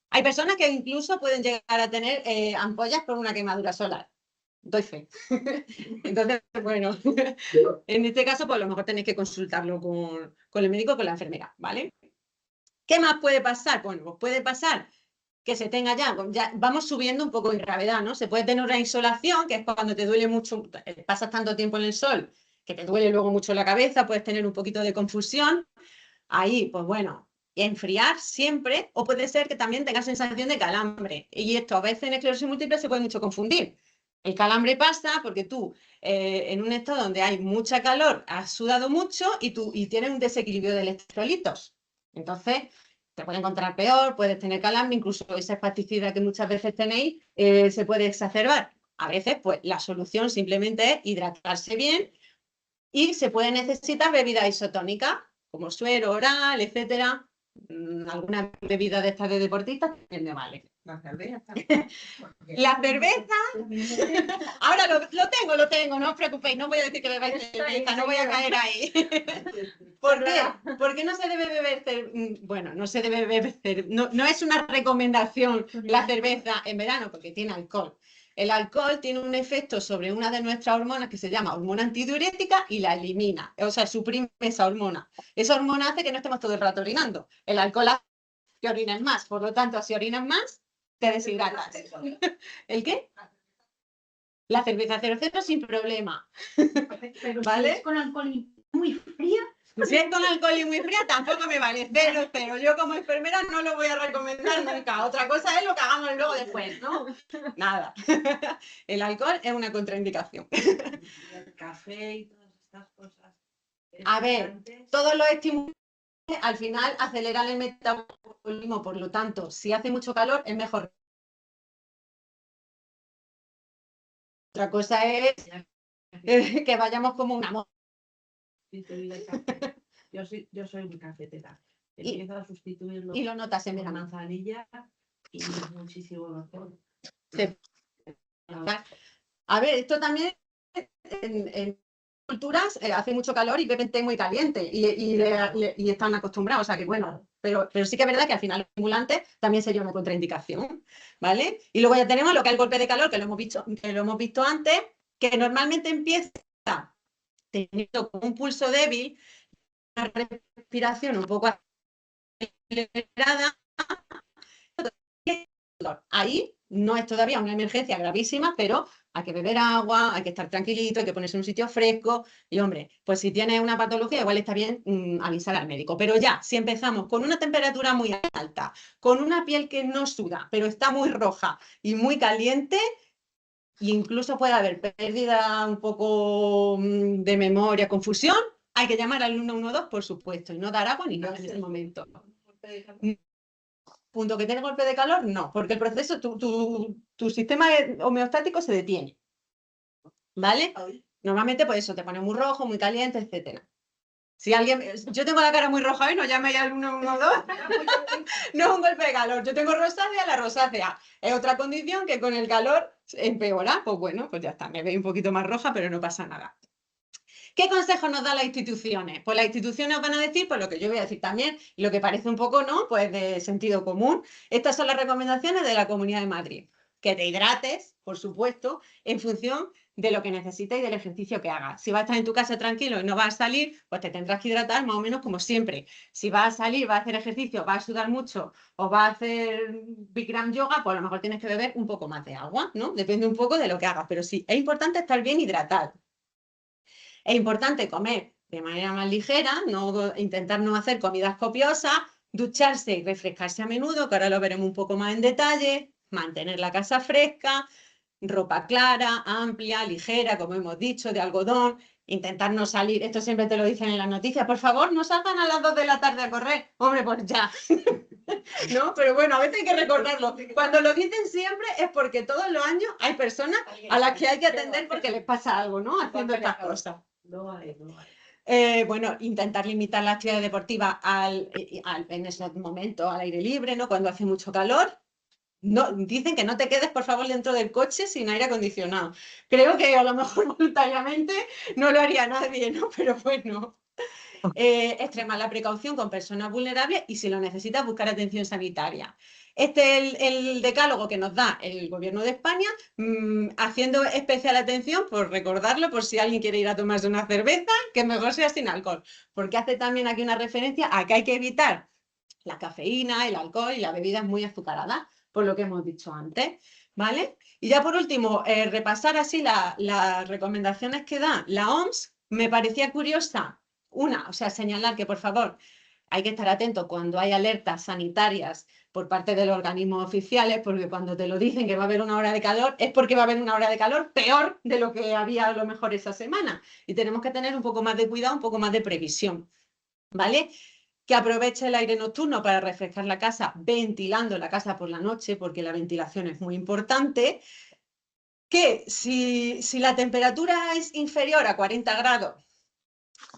Hay personas que incluso pueden llegar a tener ampollas por una quemadura solar. Doy fe. Entonces, bueno, en este caso, pues a lo mejor tenéis que consultarlo con el médico o con la enfermera, ¿vale? ¿Qué más puede pasar? Bueno, pues puede pasar que se tenga ya vamos subiendo un poco en gravedad, ¿no? Se puede tener una insolación, que es cuando te duele mucho, pasas tanto tiempo en el sol, que te duele luego mucho la cabeza, puedes tener un poquito de confusión. Ahí, pues bueno, enfriar siempre, o puede ser que también tengas sensación de calambre. Y esto a veces en esclerosis múltiple se puede mucho confundir. El calambre pasa porque tú, en un estado donde hay mucha calor, has sudado mucho y tienes un desequilibrio de electrolitos. Entonces, te puede encontrar peor, puedes tener calambre, incluso esa espasticidad que muchas veces tenéis se puede exacerbar. A veces, pues, la solución simplemente es hidratarse bien y se puede necesitar bebida isotónica, como suero oral, etcétera. Alguna bebida de estas de deportistas también me vale. La cerveza. La cerveza, ahora lo tengo, no os preocupéis, no voy a decir que bebáis cerveza, no voy a caer ahí. ¿Por qué? Porque no se debe beber bueno, no se debe beber, no es una recomendación la cerveza en verano porque tiene alcohol. El alcohol tiene un efecto sobre una de nuestras hormonas que se llama hormona antidiurética y la elimina, o sea, suprime esa hormona. Esa hormona hace que no estemos todo el rato orinando. El alcohol hace que orines más, por lo tanto, si orinas más, te deshidratas. ¿El qué? La cerveza 0,0 sin problema. Pero ¿Vale? si es con alcohol muy fría. Si es con alcohol y muy fría, tampoco me vale. 0,0. Yo como enfermera no lo voy a recomendar nunca. Otra cosa es lo que hagamos luego después, ¿no? Nada. El alcohol es una contraindicación. El café y todas estas cosas. A ver, todos los estímulos al final aceleran el metabolismo, por lo tanto, si hace mucho calor es mejor. Otra cosa es que vayamos como una moto. Yo soy muy cafetera. Y- Empiezo a sustituirlo Y lo notas en por verano. manzanilla y muchísimo mejor. Sí. A ver, esto también en culturas hace mucho calor y beben té muy caliente y están acostumbrados, o sea que bueno, pero sí que es verdad que al final los estimulantes también sería una contraindicación, ¿vale? Y luego ya tenemos lo que es el golpe de calor, que lo hemos visto antes, que normalmente empieza teniendo como un pulso débil, una respiración un poco acelerada, Ahí no es todavía una emergencia gravísima, pero hay que beber agua, hay que estar tranquilito, hay que ponerse en un sitio fresco. Y hombre, pues si tienes una patología, igual está bien avisar al médico. Pero ya, si empezamos con una temperatura muy alta, con una piel que no suda, pero está muy roja y muy caliente, incluso puede haber pérdida un poco de memoria, confusión, hay que llamar al 112, por supuesto, y no dar agua ni nada en ese momento. Punto que tiene golpe de calor, no, porque el proceso, tu sistema homeostático se detiene. ¿Vale? Normalmente, pues eso, te pone muy rojo, muy caliente, etcétera. Si alguien, yo tengo la cara muy roja hoy, no llame ya al 112. No es un golpe de calor. Yo tengo rosácea, la rosácea es otra condición que con el calor empeora. Pues bueno, pues ya está, me veo un poquito más roja, pero no pasa nada. ¿Qué consejos nos dan las instituciones? Pues las instituciones os van a decir, pues lo que yo voy a decir también, y lo que parece un poco, ¿no? Pues de sentido común. Estas son las recomendaciones de la Comunidad de Madrid. Que te hidrates, por supuesto, en función de lo que necesites y del ejercicio que hagas. Si vas a estar en tu casa tranquilo y no vas a salir, pues te tendrás que hidratar más o menos como siempre. Si vas a salir, vas a hacer ejercicio, vas a sudar mucho o vas a hacer Bikram yoga, pues a lo mejor tienes que beber un poco más de agua, ¿no? Depende un poco de lo que hagas, pero sí, es importante estar bien hidratado. Es importante comer de manera más ligera, intentar no hacer comidas copiosas, ducharse y refrescarse a menudo, que ahora lo veremos un poco más en detalle, mantener la casa fresca, ropa clara, amplia, ligera, como hemos dicho, de algodón, intentar no salir, esto siempre te lo dicen en las noticias, por favor, no salgan a las 2 de la tarde a correr, hombre, pues ya, ¿no? Pero bueno, a veces hay que recordarlo, cuando lo dicen siempre es porque todos los años hay personas a las que hay que atender porque les pasa algo, ¿no? Haciendo estas cosas. Bueno, intentar limitar la actividad deportiva en esos momentos al aire libre, ¿no? Cuando hace mucho calor. No, dicen que no te quedes, por favor, dentro del coche sin aire acondicionado. Creo que a lo mejor voluntariamente no lo haría nadie, ¿no? Pero bueno. Extremar la precaución con personas vulnerables y si lo necesitas, buscar atención sanitaria. Este es el decálogo que nos da el Gobierno de España, haciendo especial atención, por recordarlo, por si alguien quiere ir a tomarse una cerveza, que mejor sea sin alcohol, porque hace también aquí una referencia a que hay que evitar la cafeína, el alcohol y las bebidas muy azucaradas, por lo que hemos dicho antes, ¿vale? Y ya por último, repasar así las recomendaciones que da la OMS. Me parecía curiosa o sea, señalar que, por favor, hay que estar atento cuando hay alertas sanitarias por parte de los organismos oficiales, porque cuando te lo dicen que va a haber una hora de calor, es porque va a haber una hora de calor peor de lo que había a lo mejor esa semana. Y tenemos que tener un poco más de cuidado, un poco más de previsión, ¿vale? Que aproveche el aire nocturno para refrescar la casa, ventilando la casa por la noche, porque la ventilación es muy importante. Que si la temperatura es inferior a 40 grados,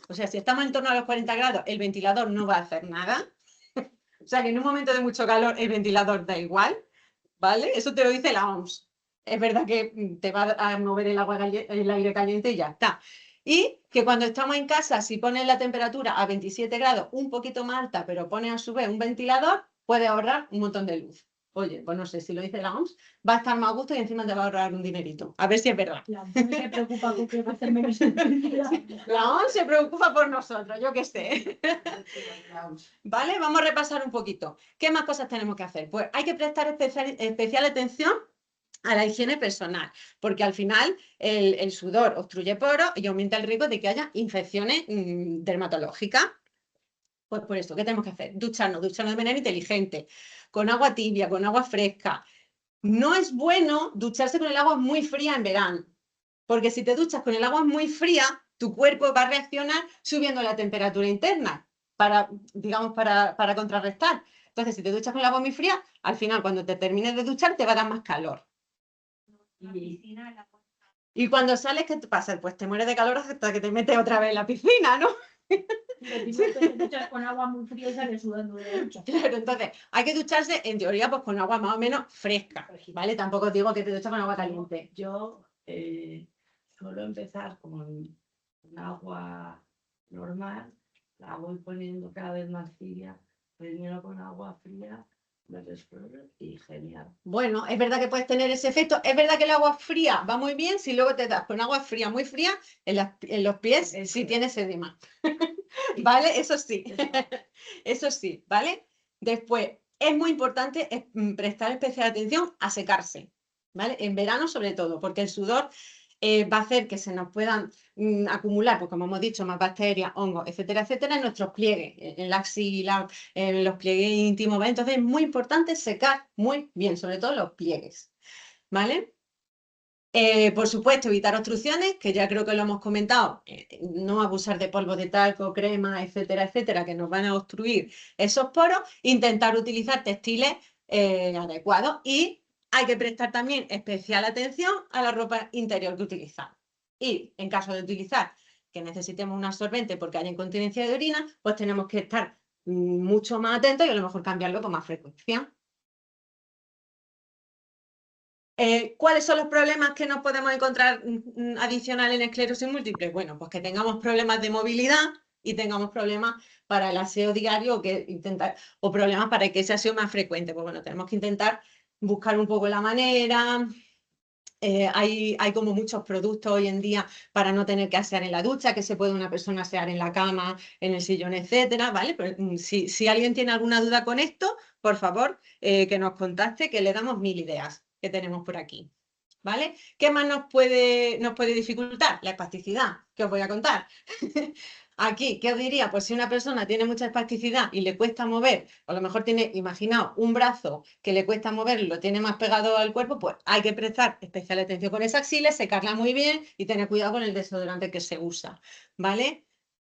o sea, si estamos en torno a los 40 grados, el ventilador no va a hacer nada. O sea, que en un momento de mucho calor el ventilador da igual, ¿vale? Eso te lo dice la OMS. Es verdad que te va a mover el aire caliente y ya está. Y que cuando estamos en casa, si pones la temperatura a 27 grados, un poquito más alta, pero pones a su vez un ventilador, puede ahorrar un montón de luz. Oye, pues no sé, si lo dice la OMS, va a estar más a gusto y encima te va a ahorrar un dinerito. A ver si es verdad. La OMS se preocupa por que va a hacer menos electricidad. La OMS se preocupa por nosotros, yo qué sé. Vale, vamos a repasar un poquito. ¿Qué más cosas tenemos que hacer? Pues hay que prestar especial atención a la higiene personal, porque al final el sudor obstruye poros y aumenta el riesgo de que haya infecciones dermatológicas. Pues por eso, ¿qué tenemos que hacer? Ducharnos de manera inteligente, con agua tibia, con agua fresca. No es bueno ducharse con el agua muy fría en verano, porque si te duchas con el agua muy fría, tu cuerpo va a reaccionar subiendo la temperatura interna para contrarrestar. Entonces, si te duchas con el agua muy fría, al final, cuando te termines de duchar, te va a dar más calor. Y cuando sales, ¿qué te pasa? Pues te mueres de calor hasta que te metes otra vez en la piscina, ¿no? Te duchas con agua muy fría y sales sudando de la ducha. Claro, entonces hay que ducharse, en teoría, pues con agua más o menos fresca, ¿vale? Tampoco os digo que te duchas con agua caliente. Yo suelo empezar con un agua normal, la voy poniendo cada vez más fría, primero con agua fría, me desfloro y genial. Bueno, es verdad que puedes tener ese efecto, es verdad que el agua fría va muy bien si luego te das con agua fría muy fría en los pies si tienes edema. ¿Vale? Eso sí, eso sí, ¿vale? Después, Es muy importante prestar especial atención a secarse, ¿vale? En verano sobre todo, porque el sudor va a hacer que se nos puedan acumular, pues como hemos dicho, más bacterias, hongos, etcétera, etcétera, en nuestros pliegues, en la axila, en los pliegues íntimos, ¿vale? Entonces es muy importante secar muy bien, sobre todo los pliegues, ¿vale? Por supuesto, evitar obstrucciones, que ya creo que lo hemos comentado, no abusar de polvo de talco, crema, etcétera, etcétera, que nos van a obstruir esos poros, intentar utilizar textiles adecuados y hay que prestar también especial atención a la ropa interior que utilizamos. Y en caso de utilizar que necesitemos un absorbente porque hay incontinencia de orina, pues tenemos que estar mucho más atentos y a lo mejor cambiarlo con más frecuencia. ¿Cuáles son los problemas que nos podemos encontrar adicional en esclerosis múltiple? Bueno, pues que tengamos problemas de movilidad y tengamos problemas para el aseo diario o problemas para que ese aseo más frecuente. Pues bueno, tenemos que intentar buscar un poco la manera. Hay como muchos productos hoy en día para no tener que asear en la ducha, que se puede una persona asear en la cama, en el sillón, etcétera, ¿vale? Pues, si alguien tiene alguna duda con esto, por favor, que nos contacte, que le damos 1000 ideas que tenemos por aquí, ¿vale? ¿Qué más nos puede dificultar? La espasticidad, que os voy a contar. Aquí, ¿qué os diría? Pues si una persona tiene mucha espasticidad y le cuesta mover, o a lo mejor tiene, imaginaos, un brazo que le cuesta mover, lo tiene más pegado al cuerpo, pues hay que prestar especial atención con esa axila, secarla muy bien y tener cuidado con el desodorante que se usa, ¿vale?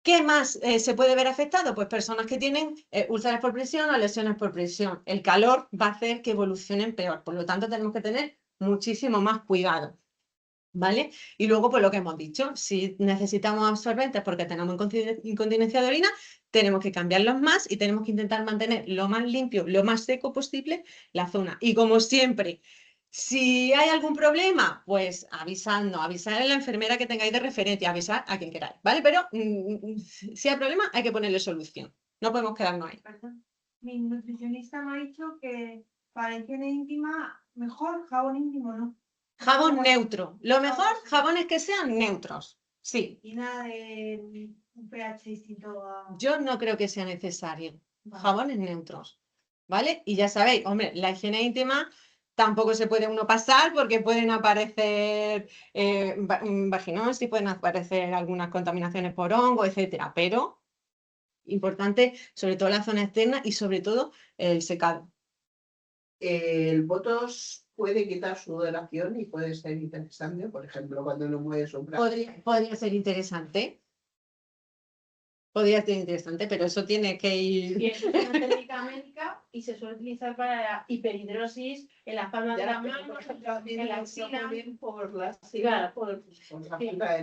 ¿Qué más se puede ver afectado? Pues personas que tienen úlceras por presión o lesiones por presión. El calor va a hacer que evolucionen peor, por lo tanto tenemos que tener muchísimo más cuidado, ¿vale? Y luego, pues lo que hemos dicho, si necesitamos absorbentes porque tenemos incontinencia de orina, tenemos que cambiarlos más y tenemos que intentar mantener lo más limpio, lo más seco posible la zona. Y como siempre, si hay algún problema, pues avisar a la enfermera que tengáis de referencia, avisar a quien queráis, ¿vale? Pero si hay problema, hay que ponerle solución. No podemos quedarnos ahí. Mi nutricionista me ha dicho que para higiene íntima, mejor jabón íntimo, ¿no? Jabón neutro. Lo mejor, jabones que sean neutros. Sí. Y nada de un pH distinto a... Yo no creo que sea necesario. Vale. Jabones neutros. ¿Vale? Y ya sabéis, hombre, la higiene íntima tampoco se puede uno pasar porque pueden aparecer vaginosis, pueden aparecer algunas contaminaciones por hongo, etcétera. Pero importante, sobre todo la zona externa y sobre todo el secado. El Botox puede quitar sudoración y puede ser interesante, por ejemplo, cuando no mueves un brazo. Podría ser interesante. Podría ser interesante, pero eso tiene que ir. Y es una técnica médica y se suele utilizar para la hiperhidrosis en las palmas de la mano, en la axila. Por la Claro,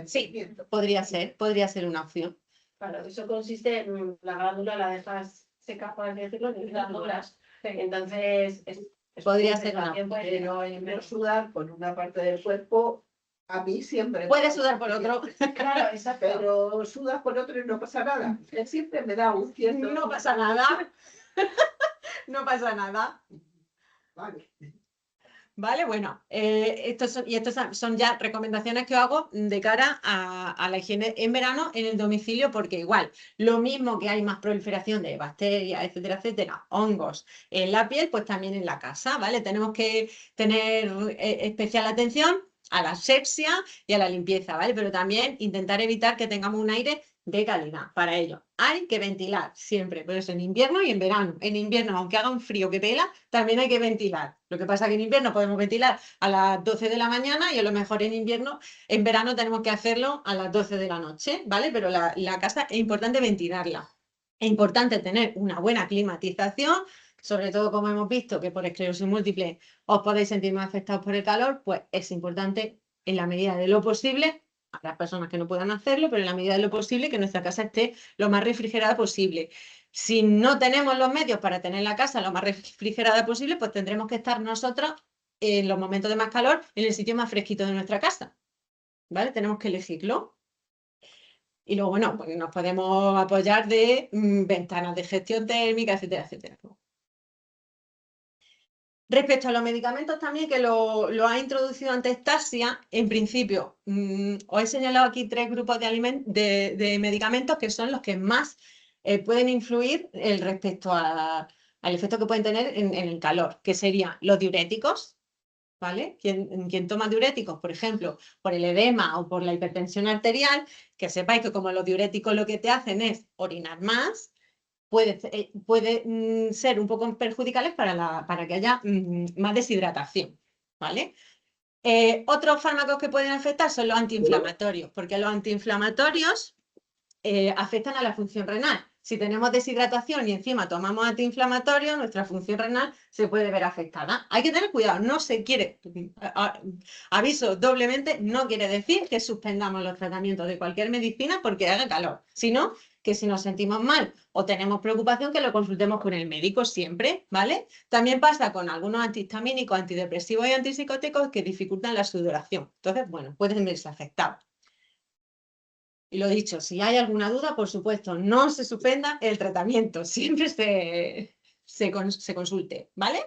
Sí, podría ser una opción. Claro, eso consiste en la glándula la dejas seca, por así decirlo, en glándulas. Entonces, Podría ser una también puede Pero en vez de sudar por una parte del cuerpo, a mí siempre. Puede sudar por otro. Claro, exacto. Pero sudas por otro y no pasa nada. Siempre me da un cierto. No pasa nada. No pasa nada. Vale. Vale, bueno, estos son ya recomendaciones que hago de cara a la higiene en verano en el domicilio, porque igual, lo mismo que hay más proliferación de bacterias, etcétera, etcétera, hongos en la piel, pues también en la casa, ¿vale? Tenemos que tener especial atención a la asepsia y a la limpieza, ¿vale? Pero también intentar evitar que tengamos un aire de calidad. Para ello hay que ventilar siempre, por eso en invierno y en verano. En invierno, aunque haga un frío que pela, también hay que ventilar. Lo que pasa es que en invierno podemos ventilar a las 12 de la mañana y a lo mejor en verano tenemos que hacerlo a las 12 de la noche, ¿vale? Pero la casa es importante ventilarla. Es importante tener una buena climatización, sobre todo como hemos visto que por esclerosis múltiple os podéis sentir más afectados por el calor, pues es importante en la medida de lo posible, a las personas que no puedan hacerlo, pero en la medida de lo posible que nuestra casa esté lo más refrigerada posible. Si no tenemos los medios para tener la casa lo más refrigerada posible, pues tendremos que estar nosotros en los momentos de más calor en el sitio más fresquito de nuestra casa, ¿vale? Tenemos que elegirlo. Y luego, bueno, pues nos podemos apoyar de ventanas de gestión térmica, etcétera, etcétera. Respecto a los medicamentos también, que lo ha introducido antes Tasia, en principio, os he señalado aquí 3 grupos de medicamentos que son los que más pueden influir respecto a al efecto que pueden tener en el calor, que serían los diuréticos, ¿vale? Quien toma diuréticos, por ejemplo, por el edema o por la hipertensión arterial, que sepáis que como los diuréticos lo que te hacen es orinar más, puede ser un poco perjudiciales para que haya más deshidratación, ¿vale? Otros fármacos que pueden afectar son los antiinflamatorios, porque los antiinflamatorios afectan a la función renal. Si tenemos deshidratación y encima tomamos antiinflamatorios, nuestra función renal se puede ver afectada. Hay que tener cuidado, no se quiere, aviso doblemente, no quiere decir que suspendamos los tratamientos de cualquier medicina porque haga calor, sino que si nos sentimos mal o tenemos preocupación, que lo consultemos con el médico siempre, ¿vale? También pasa con algunos antihistamínicos, antidepresivos y antipsicóticos que dificultan la sudoración. Entonces, bueno, pueden verse afectados. Y lo dicho, si hay alguna duda, por supuesto, no se suspenda el tratamiento, siempre se consulte, ¿vale?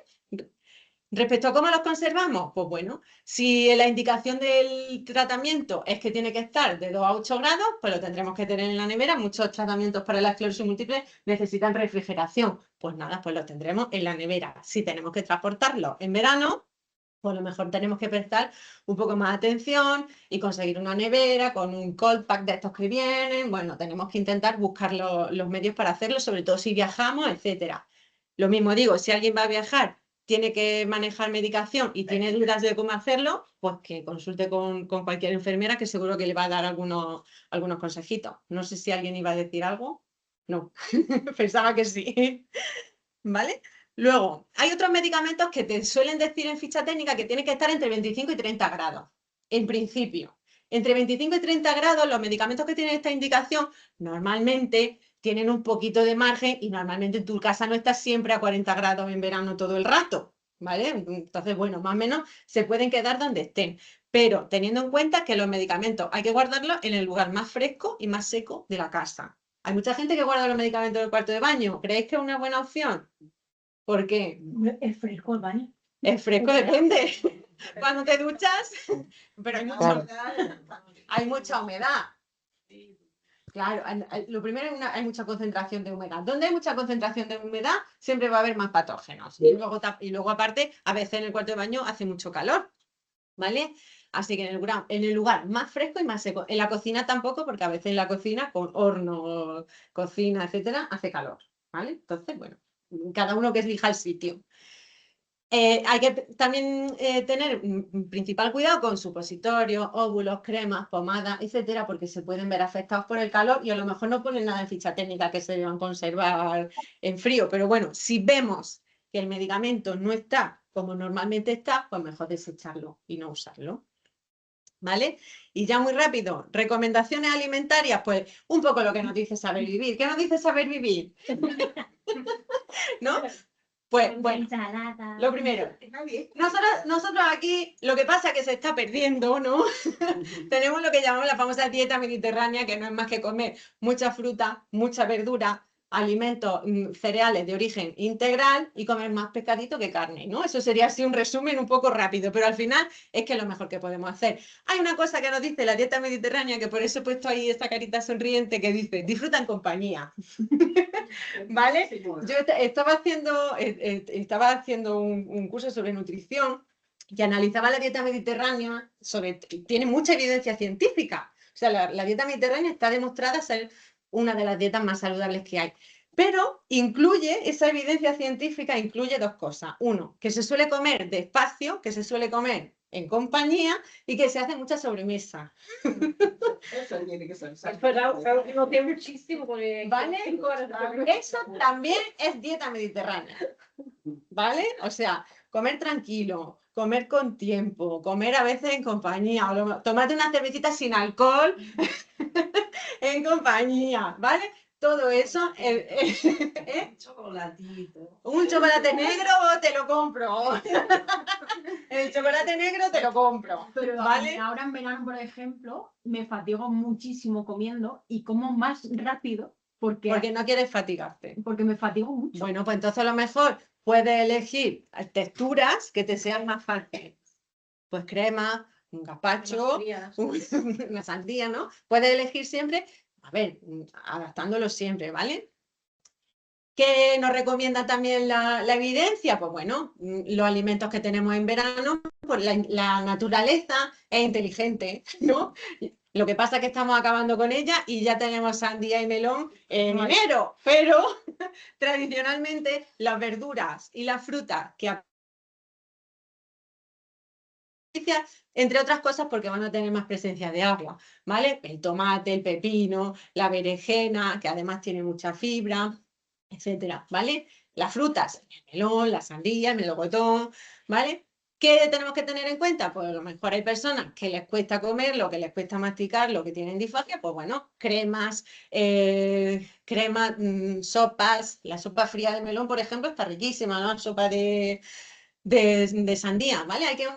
Respecto a cómo los conservamos, pues bueno, si la indicación del tratamiento es que tiene que estar de 2 a 8 grados, pues lo tendremos que tener en la nevera. Muchos tratamientos para la esclerosis múltiple necesitan refrigeración. Pues nada, pues los tendremos en la nevera. Si tenemos que transportarlos en verano, pues a lo mejor tenemos que prestar un poco más atención y conseguir una nevera con un cold pack de estos que vienen. Bueno, tenemos que intentar buscar los medios para hacerlo, sobre todo si viajamos, etcétera. Lo mismo digo, si alguien va a viajar, tiene que manejar medicación y tiene dudas de cómo hacerlo, pues que consulte con cualquier enfermera que seguro que le va a dar algunos consejitos. No sé si alguien iba a decir algo. No, pensaba que sí. ¿Vale? Luego, hay otros medicamentos que te suelen decir en ficha técnica que tienen que estar entre 25 y 30 grados, en principio. Entre 25 y 30 grados, los medicamentos que tienen esta indicación normalmente tienen un poquito de margen y normalmente en tu casa no estás siempre a 40 grados en verano todo el rato, ¿vale? Entonces, bueno, más o menos se pueden quedar donde estén, pero teniendo en cuenta que los medicamentos hay que guardarlos en el lugar más fresco y más seco de la casa. Hay mucha gente que guarda los medicamentos en el cuarto de baño. ¿Creéis que es una buena opción? ¿Por qué? Es fresco el baño. Es fresco, depende. Cuando te duchas, pero hay mucha humedad. Claro, lo primero hay mucha concentración de humedad. Donde hay mucha concentración de humedad, siempre va a haber más patógenos. Y luego aparte, a veces en el cuarto de baño hace mucho calor, ¿vale? Así que en el lugar más fresco y más seco. En la cocina tampoco, porque a veces en la cocina, con horno, cocina, etcétera, hace calor, ¿vale? Entonces, bueno, cada uno que elija el sitio. Hay que también tener principal cuidado con supositorios, óvulos, cremas, pomadas, etcétera, porque se pueden ver afectados por el calor y a lo mejor no ponen nada en ficha técnica que se deban conservar en frío. Pero bueno, si vemos que el medicamento no está como normalmente está, pues mejor desecharlo y no usarlo. ¿Vale? Y ya muy rápido, recomendaciones alimentarias, pues un poco lo que nos dice Saber Vivir. ¿Qué nos dice Saber Vivir? ¿No? Pues bueno, lo primero, nosotros aquí lo que pasa es que se está perdiendo, ¿no? Tenemos lo que llamamos la famosa dieta mediterránea, que no es más que comer mucha fruta, mucha verdura, alimentos, cereales de origen integral y comer más pescadito que carne, ¿no? Eso sería así un resumen un poco rápido, pero al final es que es lo mejor que podemos hacer. Hay una cosa que nos dice la dieta mediterránea, que por eso he puesto ahí esta carita sonriente, que dice, disfruta en compañía. ¿Vale? Yo estaba haciendo un curso sobre nutrición que analizaba la dieta mediterránea, tiene mucha evidencia científica. O sea, la dieta mediterránea está demostrada ser una de las dietas más saludables que hay. Pero esa evidencia científica incluye 2 cosas. Uno, que se suele comer despacio, que se suele comer en compañía y que se hace mucha sobremesa. Eso tiene que ser No tiene muchísimo. ¿Vale? Eso también es dieta mediterránea. ¿Vale? O sea, comer tranquilo, comer con tiempo, comer a veces en compañía, tomarte una cervecita sin alcohol en compañía, ¿vale? Todo eso. Chocolatito. Un chocolate negro te lo compro. El chocolate negro te lo compro. Pero ¿vale? ahora en verano, por ejemplo, me fatigo muchísimo comiendo y como más rápido Porque no quieres fatigarte. Porque me fatigo mucho. Bueno, pues entonces a lo mejor puedes elegir texturas que te sean más fáciles. Pues crema, un gazpacho, una sandía, ¿no? Puedes elegir siempre, a ver, adaptándolo siempre, ¿vale? ¿Qué nos recomienda también la evidencia? Pues bueno, los alimentos que tenemos en verano, pues la naturaleza es inteligente, ¿no? Lo que pasa es que estamos acabando con ella y ya tenemos sandía y melón en enero, pero tradicionalmente las verduras y las frutas que entre otras cosas porque van a tener más presencia de agua, ¿vale? El tomate, el pepino, la berenjena, que además tiene mucha fibra, etcétera, ¿vale? Las frutas, el melón, la sandía, el melocotón, ¿vale? ¿Qué tenemos que tener en cuenta? Pues a lo mejor hay personas que les cuesta comer, lo que les cuesta masticar, lo que tienen disfagia, pues bueno, cremas, sopas, la sopa fría de melón, por ejemplo, está riquísima, ¿no? Sopa de sandía, ¿vale? Hay que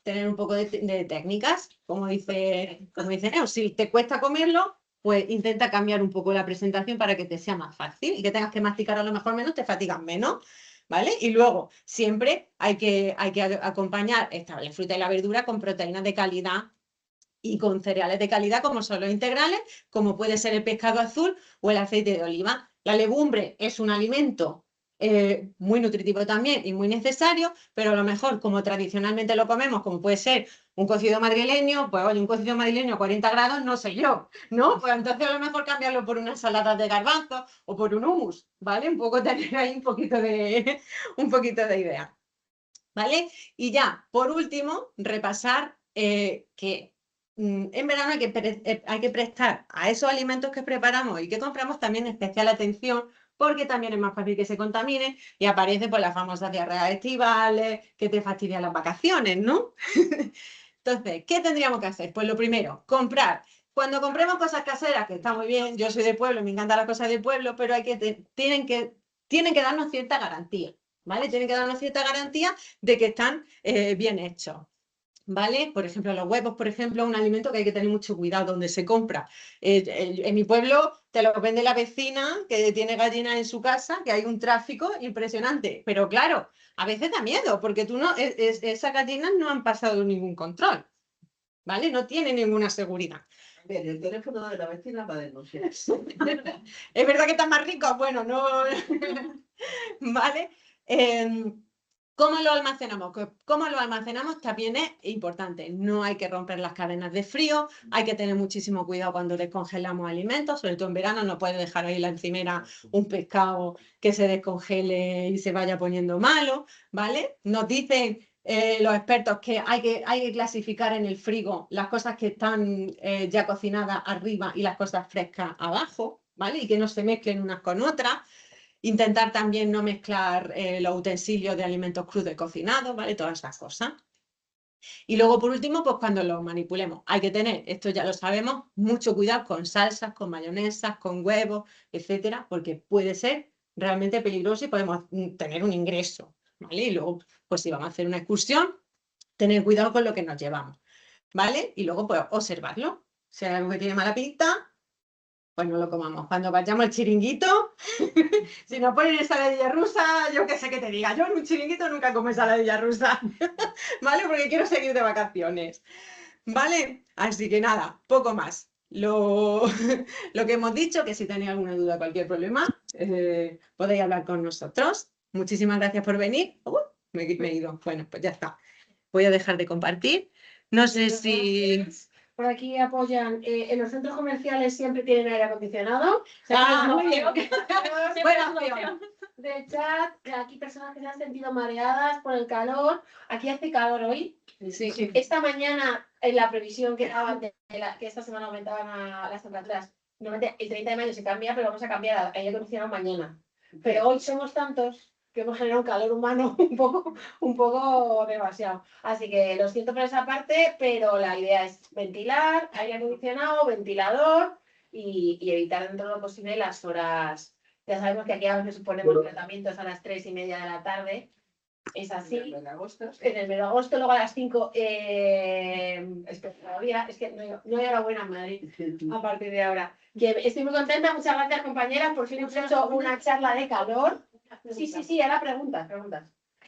tener un poco de técnicas, como dice Neo, si te cuesta comerlo, pues intenta cambiar un poco la presentación para que te sea más fácil y que tengas que masticar a lo mejor menos, te fatigas menos, ¿vale? Y luego, siempre hay que acompañar la fruta y la verdura con proteínas de calidad y con cereales de calidad como son los integrales, como puede ser el pescado azul o el aceite de oliva. La legumbre es un alimento muy nutritivo también y muy necesario, pero a lo mejor como tradicionalmente lo comemos, como puede ser un cocido madrileño, pues oye, un cocido madrileño a 40 grados, no sé yo, ¿no? Pues entonces a lo mejor cambiarlo por unas saladas de garbanzos o por un hummus, ¿vale? Un poco tener ahí un poquito de idea, ¿vale? Y ya, por último, repasar que en verano hay que prestar a esos alimentos que preparamos y que compramos también especial atención porque también es más fácil que se contaminen y aparecen pues las famosas diarreas estivales que te fastidian las vacaciones, ¿no? Entonces, ¿qué tendríamos que hacer? Pues lo primero, comprar. Cuando compremos cosas caseras, que está muy bien, yo soy de pueblo, me encantan las cosas del pueblo, pero tienen que darnos cierta garantía, ¿vale? Tienen que darnos cierta garantía de que están bien hechos, ¿vale? Por ejemplo, los huevos, por ejemplo, es un alimento que hay que tener mucho cuidado donde se compra. En mi pueblo te lo vende la vecina que tiene gallinas en su casa, que hay un tráfico impresionante, pero claro, a veces da miedo porque esas gallinas no han pasado ningún control, ¿vale? No tienen ninguna seguridad. Bien, el teléfono de la vecina para denunciar. Es verdad que están más ricos, bueno, no... ¿Vale? ¿Cómo lo almacenamos? ¿Cómo lo almacenamos? También es importante. No hay que romper las cadenas de frío, hay que tener muchísimo cuidado cuando descongelamos alimentos, sobre todo en verano, no puedes dejar ahí en la encimera un pescado que se descongele y se vaya poniendo malo, ¿vale? Nos dicen los expertos que hay que clasificar en el frigo las cosas que están ya cocinadas arriba y las cosas frescas abajo, ¿vale? Y que no se mezclen unas con otras. Intentar también no mezclar los utensilios de alimentos crudos y cocinados, ¿vale? Todas esas cosas. Y luego, por último, pues cuando los manipulemos, hay que tener, esto ya lo sabemos, mucho cuidado con salsas, con mayonesas, con huevos, etcétera, porque puede ser realmente peligroso y podemos tener un ingreso, ¿vale? Y luego, pues si vamos a hacer una excursión, tener cuidado con lo que nos llevamos, ¿vale? Y luego, pues observarlo. Si hay algo que tiene mala pinta, pues no lo comamos. Cuando vayamos al chiringuito, si nos ponen ensaladilla rusa, yo qué sé qué te diga. Yo en un chiringuito nunca como ensaladilla rusa, ¿vale? Porque quiero seguir de vacaciones, ¿vale? Así que nada, poco más. Lo que hemos dicho, que si tenéis alguna duda, cualquier problema, podéis hablar con nosotros. Muchísimas gracias por venir. Me he ido. Bueno, pues ya está. Voy a dejar de compartir. No sé si... Por aquí apoyan, en los centros comerciales siempre tienen aire acondicionado. Muy bien. Buena opción. De chat, aquí personas que se han sentido mareadas por el calor. Aquí hace calor hoy. Sí. Esta mañana, en la previsión que daban que esta semana aumentaban las temperaturas, normalmente el 30 de mayo se cambia, pero vamos a cambiar a aire acondicionado mañana. Pero hoy somos tantos que hemos generado un calor humano un poco demasiado. Así que lo siento por esa parte, pero la idea es ventilar, aire acondicionado, ventilador y evitar dentro de lo posible las horas. Ya sabemos que aquí a veces ponemos tratamientos a las 3:30 de la tarde. Es así. En el mes de agosto. En el mes de agosto, luego a las 5. Todavía es que no hay hora buena en Madrid a partir de ahora. Estoy muy contenta, muchas gracias compañeras. Por fin hemos hecho una charla de calor. Sí, ahora preguntas.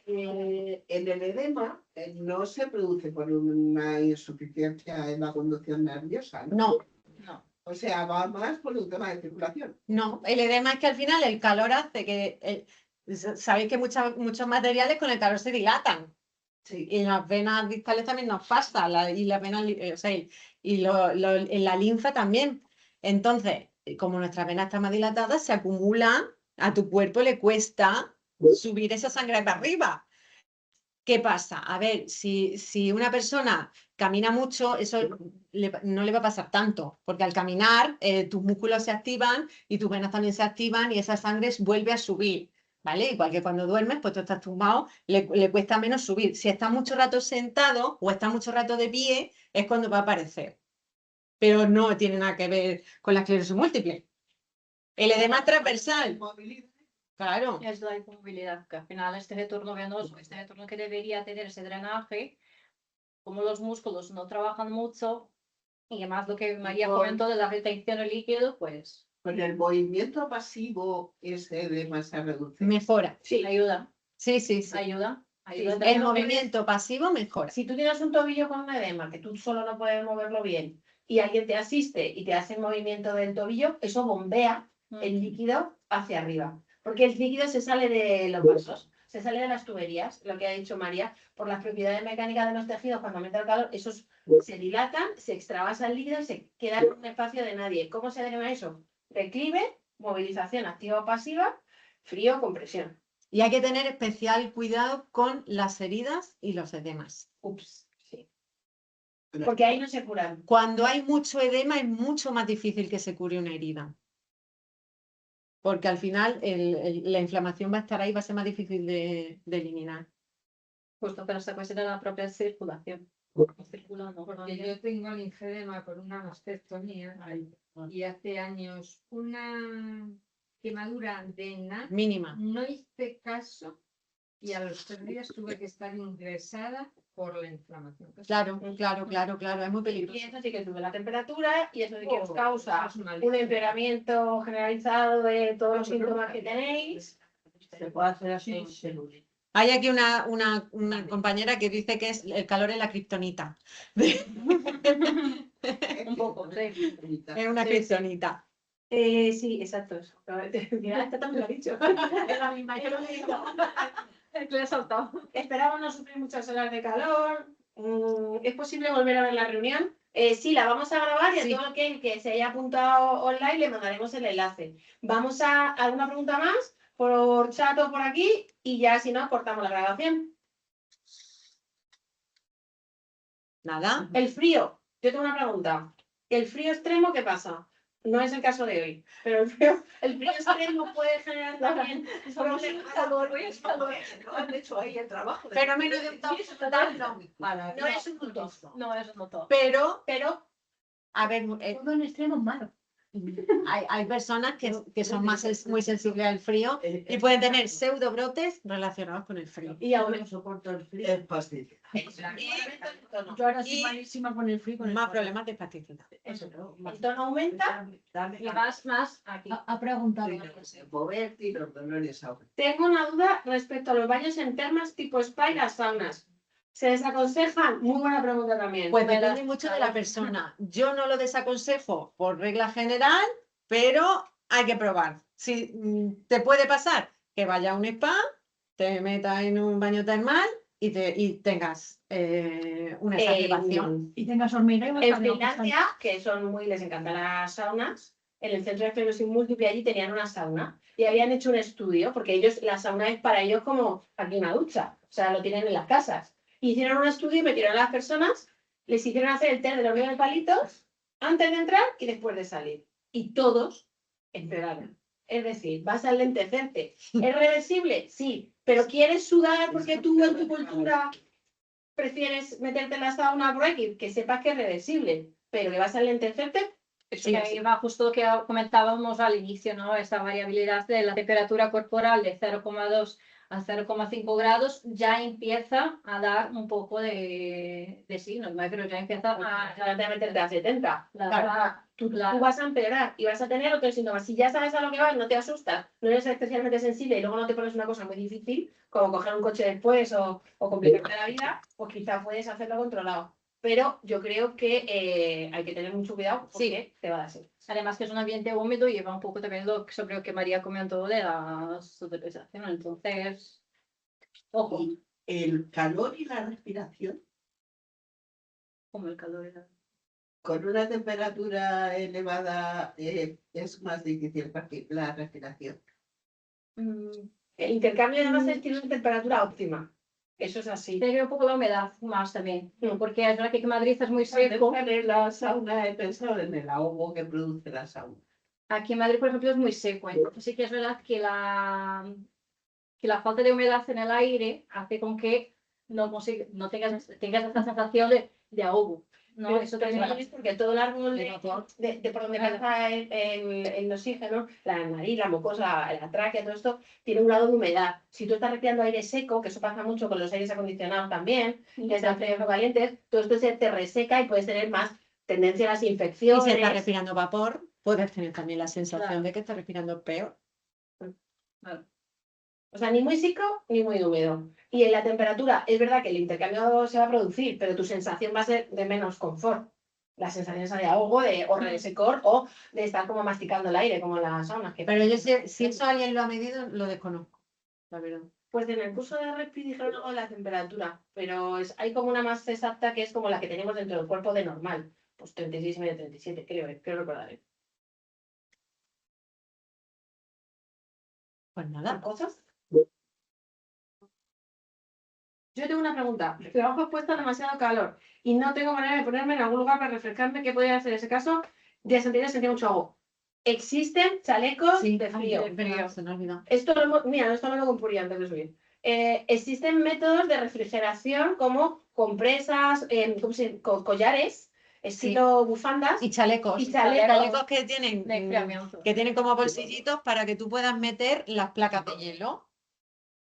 En el edema no se produce por una insuficiencia en la conducción nerviosa, ¿no? No. O sea, va más por un tema de circulación. No, el edema es que al final el calor hace que, sabéis que muchos materiales con el calor se dilatan. Sí. Y en las venas distales también nos pasa, y las venas, o sea, en la linfa también. Entonces, como nuestra vena está más dilatada, se acumula, a tu cuerpo le cuesta subir esa sangre para arriba. ¿Qué pasa? A ver, si una persona camina mucho, eso no le va a pasar tanto, porque al caminar tus músculos se activan y tus venas también se activan y esa sangre vuelve a subir, ¿vale? Igual que cuando duermes, pues tú estás tumbado, le cuesta menos subir. Si estás mucho rato sentado o estás mucho rato de pie, es cuando va a aparecer. Pero no tiene nada que ver con la esclerosis múltiple. El edema transversal. Claro. Es la inmovilidad, que al final este retorno venoso, este retorno que debería tener ese drenaje, como los músculos no trabajan mucho, y además lo que María comentó de la retención de líquido, pues Con el movimiento pasivo ese edema se reduce. Mejora. sí, ayuda, Sí. ayuda. El movimiento pasivo mejora. Si tú tienes un tobillo con un edema, que tú solo no puedes moverlo bien, y alguien te asiste y te hace el movimiento del tobillo, eso bombea el líquido hacia arriba. Porque el líquido se sale de los vasos, se sale de las tuberías, lo que ha dicho María, por las propiedades mecánicas de los tejidos, cuando aumenta el calor, esos se dilatan, se extravasa el líquido y se queda en un espacio de nadie. ¿Cómo se deriva eso? Declive, movilización activa o pasiva, frío, compresión. Y hay que tener especial cuidado con las heridas y los edemas. Ups, sí. Porque ahí no se curan. Cuando hay mucho edema es mucho más difícil que se cure una herida. Porque al final la inflamación va a estar ahí, va a ser más difícil de eliminar. Justo, pero esta cuestión de la propia circulación. Circulando. Porque yo tengo linfedema por una mastectomía y hace años una quemadura de Mínima. no hice caso y a los 3 días tuve que estar ingresada por la inflamación. Claro, es muy Y peligroso. eso sí que sube la temperatura y eso sí que os causa es una un empeoramiento generalizado de todos los síntomas que tenéis. Se puede hacer así. Hay aquí una compañera que dice que es el calor en la kriptonita. Un poco, sí. Es una kriptonita. Sí, exacto. Eso. Mira, esta también lo ha dicho. Es la misma, yo lo he dicho. El que le he saltado. Esperamos no sufrir muchas horas de calor. ¿Es posible volver a ver la reunión? Sí, la vamos a grabar y a Sí. todo aquel que se haya apuntado online le mandaremos el enlace. Vamos a alguna pregunta más por chat o por aquí y ya si no cortamos la grabación. Nada. El frío. Yo tengo una pregunta. ¿El frío extremo qué pasa? No es el caso de hoy, pero el frío extremo puede generar también problemas de calor. Han hecho ahí el trabajo. Fenómeno de un toque total, no. No es un motor. No, es un motor. Pero, Pero a ver, Todo en extremo es malo. hay personas que son muy sensibles al frío y pueden tener pseudobrotes relacionados con el frío. y aún No soporto el frío. Es pastilla. Yo ahora soy Y malísima con el frío. Con el más calor. problemas de espasticidad. eso, el tono aumenta. Y más aquí. Ha preguntado. Moverte y los dolores ahora. Tengo una duda respecto a los baños en termas tipo spa y las saunas. ¿Se desaconsejan? Muy buena pregunta también. Pues depende mucho de la persona. Yo no lo desaconsejo por regla general, pero hay que probar. Si te puede pasar que vaya a un spa, te metas en un baño termal y tengas una exacerbación. Y tengas hormiga y vas En a ver lo que Finlandia, que les encantan las saunas, en el centro de esclerosis múltiple allí tenían una sauna y habían hecho un estudio, porque la sauna es para ellos como aquí una ducha, o sea, lo tienen en las casas. Hicieron un estudio y metieron a las personas, les hicieron hacer el test de los 9 palitos antes de entrar y después de salir. Y todos empeoraron. Es decir, vas a lentecerte. ¿Es reversible? Sí. ¿Pero quieres sudar porque tú en tu cultura prefieres meterte en la sauna por aquí? Que sepas que es reversible. Pero que vas a lentecerte, eso Sí, es ahí va justo lo que comentábamos al inicio, ¿no? Esta variabilidad de la temperatura corporal de 0,2 a 0,5 grados ya empieza a dar un poco de signos, ¿no? Pero ya empieza a meterte a 70. Tú vas a empeorar y vas a tener otros síntomas. Si ya sabes a lo que vas, no te asustas, no eres especialmente sensible y luego no te pones una cosa muy difícil, como coger un coche después o complicarte la vida, pues quizás puedes hacerlo controlado. pero yo creo que hay que tener mucho cuidado porque te va a dar sed. Además que es un ambiente húmedo y lleva un poco también sobre lo que María comentó de la sudorización. Entonces, ojo, Y el calor y la respiración, como el calor. con una temperatura elevada es más difícil la respiración. El intercambio de gases tiene una temperatura óptima. Eso es así. Tiene que ver un poco la humedad más también, porque es verdad que aquí en Madrid es muy seco. En la sauna he pensado en el ahogo que produce la sauna. Aquí en Madrid, por ejemplo, es muy seco. Entonces sí que es verdad que la falta de humedad en el aire hace con que no tengas esta sensación de ahogo. ¿No? Pero Eso también también es porque todo el árbol de vapor. de por donde pasa el oxígeno, la nariz, la mucosa, la tráquea, todo esto, tiene un grado de humedad. Si tú estás respirando aire seco, que eso pasa mucho con los aires acondicionados también, que están fríos o calientes, todo esto te reseca y puedes tener más tendencia a las Y infecciones. si estás respirando vapor, puedes tener también la sensación de que estás respirando peor. O sea, ni muy seco ni muy húmedo. Y en la temperatura, es verdad que el intercambio se va a producir, pero tu sensación va a ser de menos confort. La sensación esa de ahogo, o de secor, o de estar como masticando el aire, como en las saunas. Pero yo sé, si eso alguien lo ha medido, lo desconozco, la verdad. Pues en el curso de RESPI dijeron algo de la temperatura, pero hay como una más exacta que es como la que tenemos dentro del cuerpo de normal. Pues 36 y medio, 37, creo recordar. Pues nada. ¿Cosas? Yo tengo una pregunta. Trabajo expuesto a demasiado calor y no tengo manera de ponerme en algún lugar para refrescarme. ¿Qué podría hacer en ese caso? Día sentía mucho agua. Existen chalecos de frío. Se me ha olvidado. Esto mira, esto lo con Puri antes de subir. Existen métodos de refrigeración como compresas, collares, estilo bufandas. Y chalecos. Y chalecos que tienen, de enfriamiento. que tienen como bolsillitos para que tú puedas meter las placas de hielo.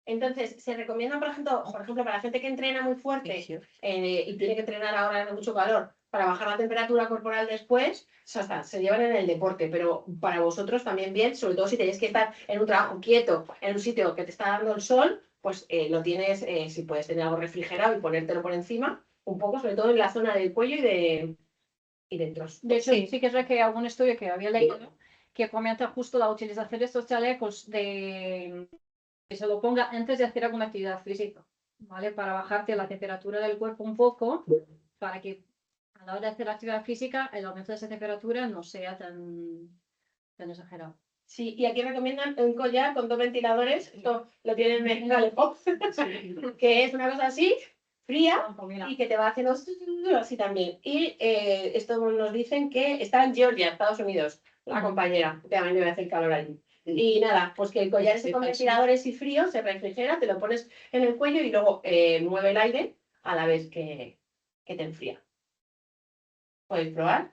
Entonces, se recomiendan, por ejemplo, para la gente que entrena muy fuerte y tiene que entrenar ahora en mucho calor para bajar la temperatura corporal después, se llevan en el deporte, pero para vosotros también bien, sobre todo si tenéis que estar en un trabajo quieto, en un sitio que te está dando el sol, pues lo tienes, si puedes tener algo refrigerado y ponértelo por encima, un poco, sobre todo en la zona del cuello y dentro. De hecho, sí que es verdad que hay algún estudio que había leído que comenta justo la utilización de estos chalecos que se lo ponga antes de hacer alguna actividad física, ¿vale? Para bajarte la temperatura del cuerpo un poco, para que a la hora de hacer la actividad física el aumento de esa temperatura no sea tan exagerado. Sí, y aquí recomiendan un collar con 2 ventiladores, esto lo tienen en Wallapop, que es una cosa así, fría, y que te va haciendo así también. Y esto nos dicen que está en Georgia, Estados Unidos, la compañera, que también debe hacer calor allí. Y nada, pues que el collar ese con ventiladores y frío se refrigera, te lo pones en el cuello y luego mueve el aire a la vez que te enfría. ¿Podéis probar?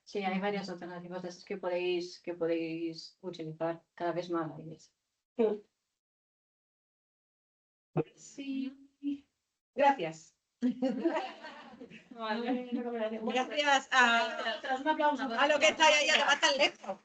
Sí, hay varias alternativas de esas que podéis utilizar cada vez más. Sí. Gracias. Gracias a Un aplauso. lo que estáis ahí, además tan lejos.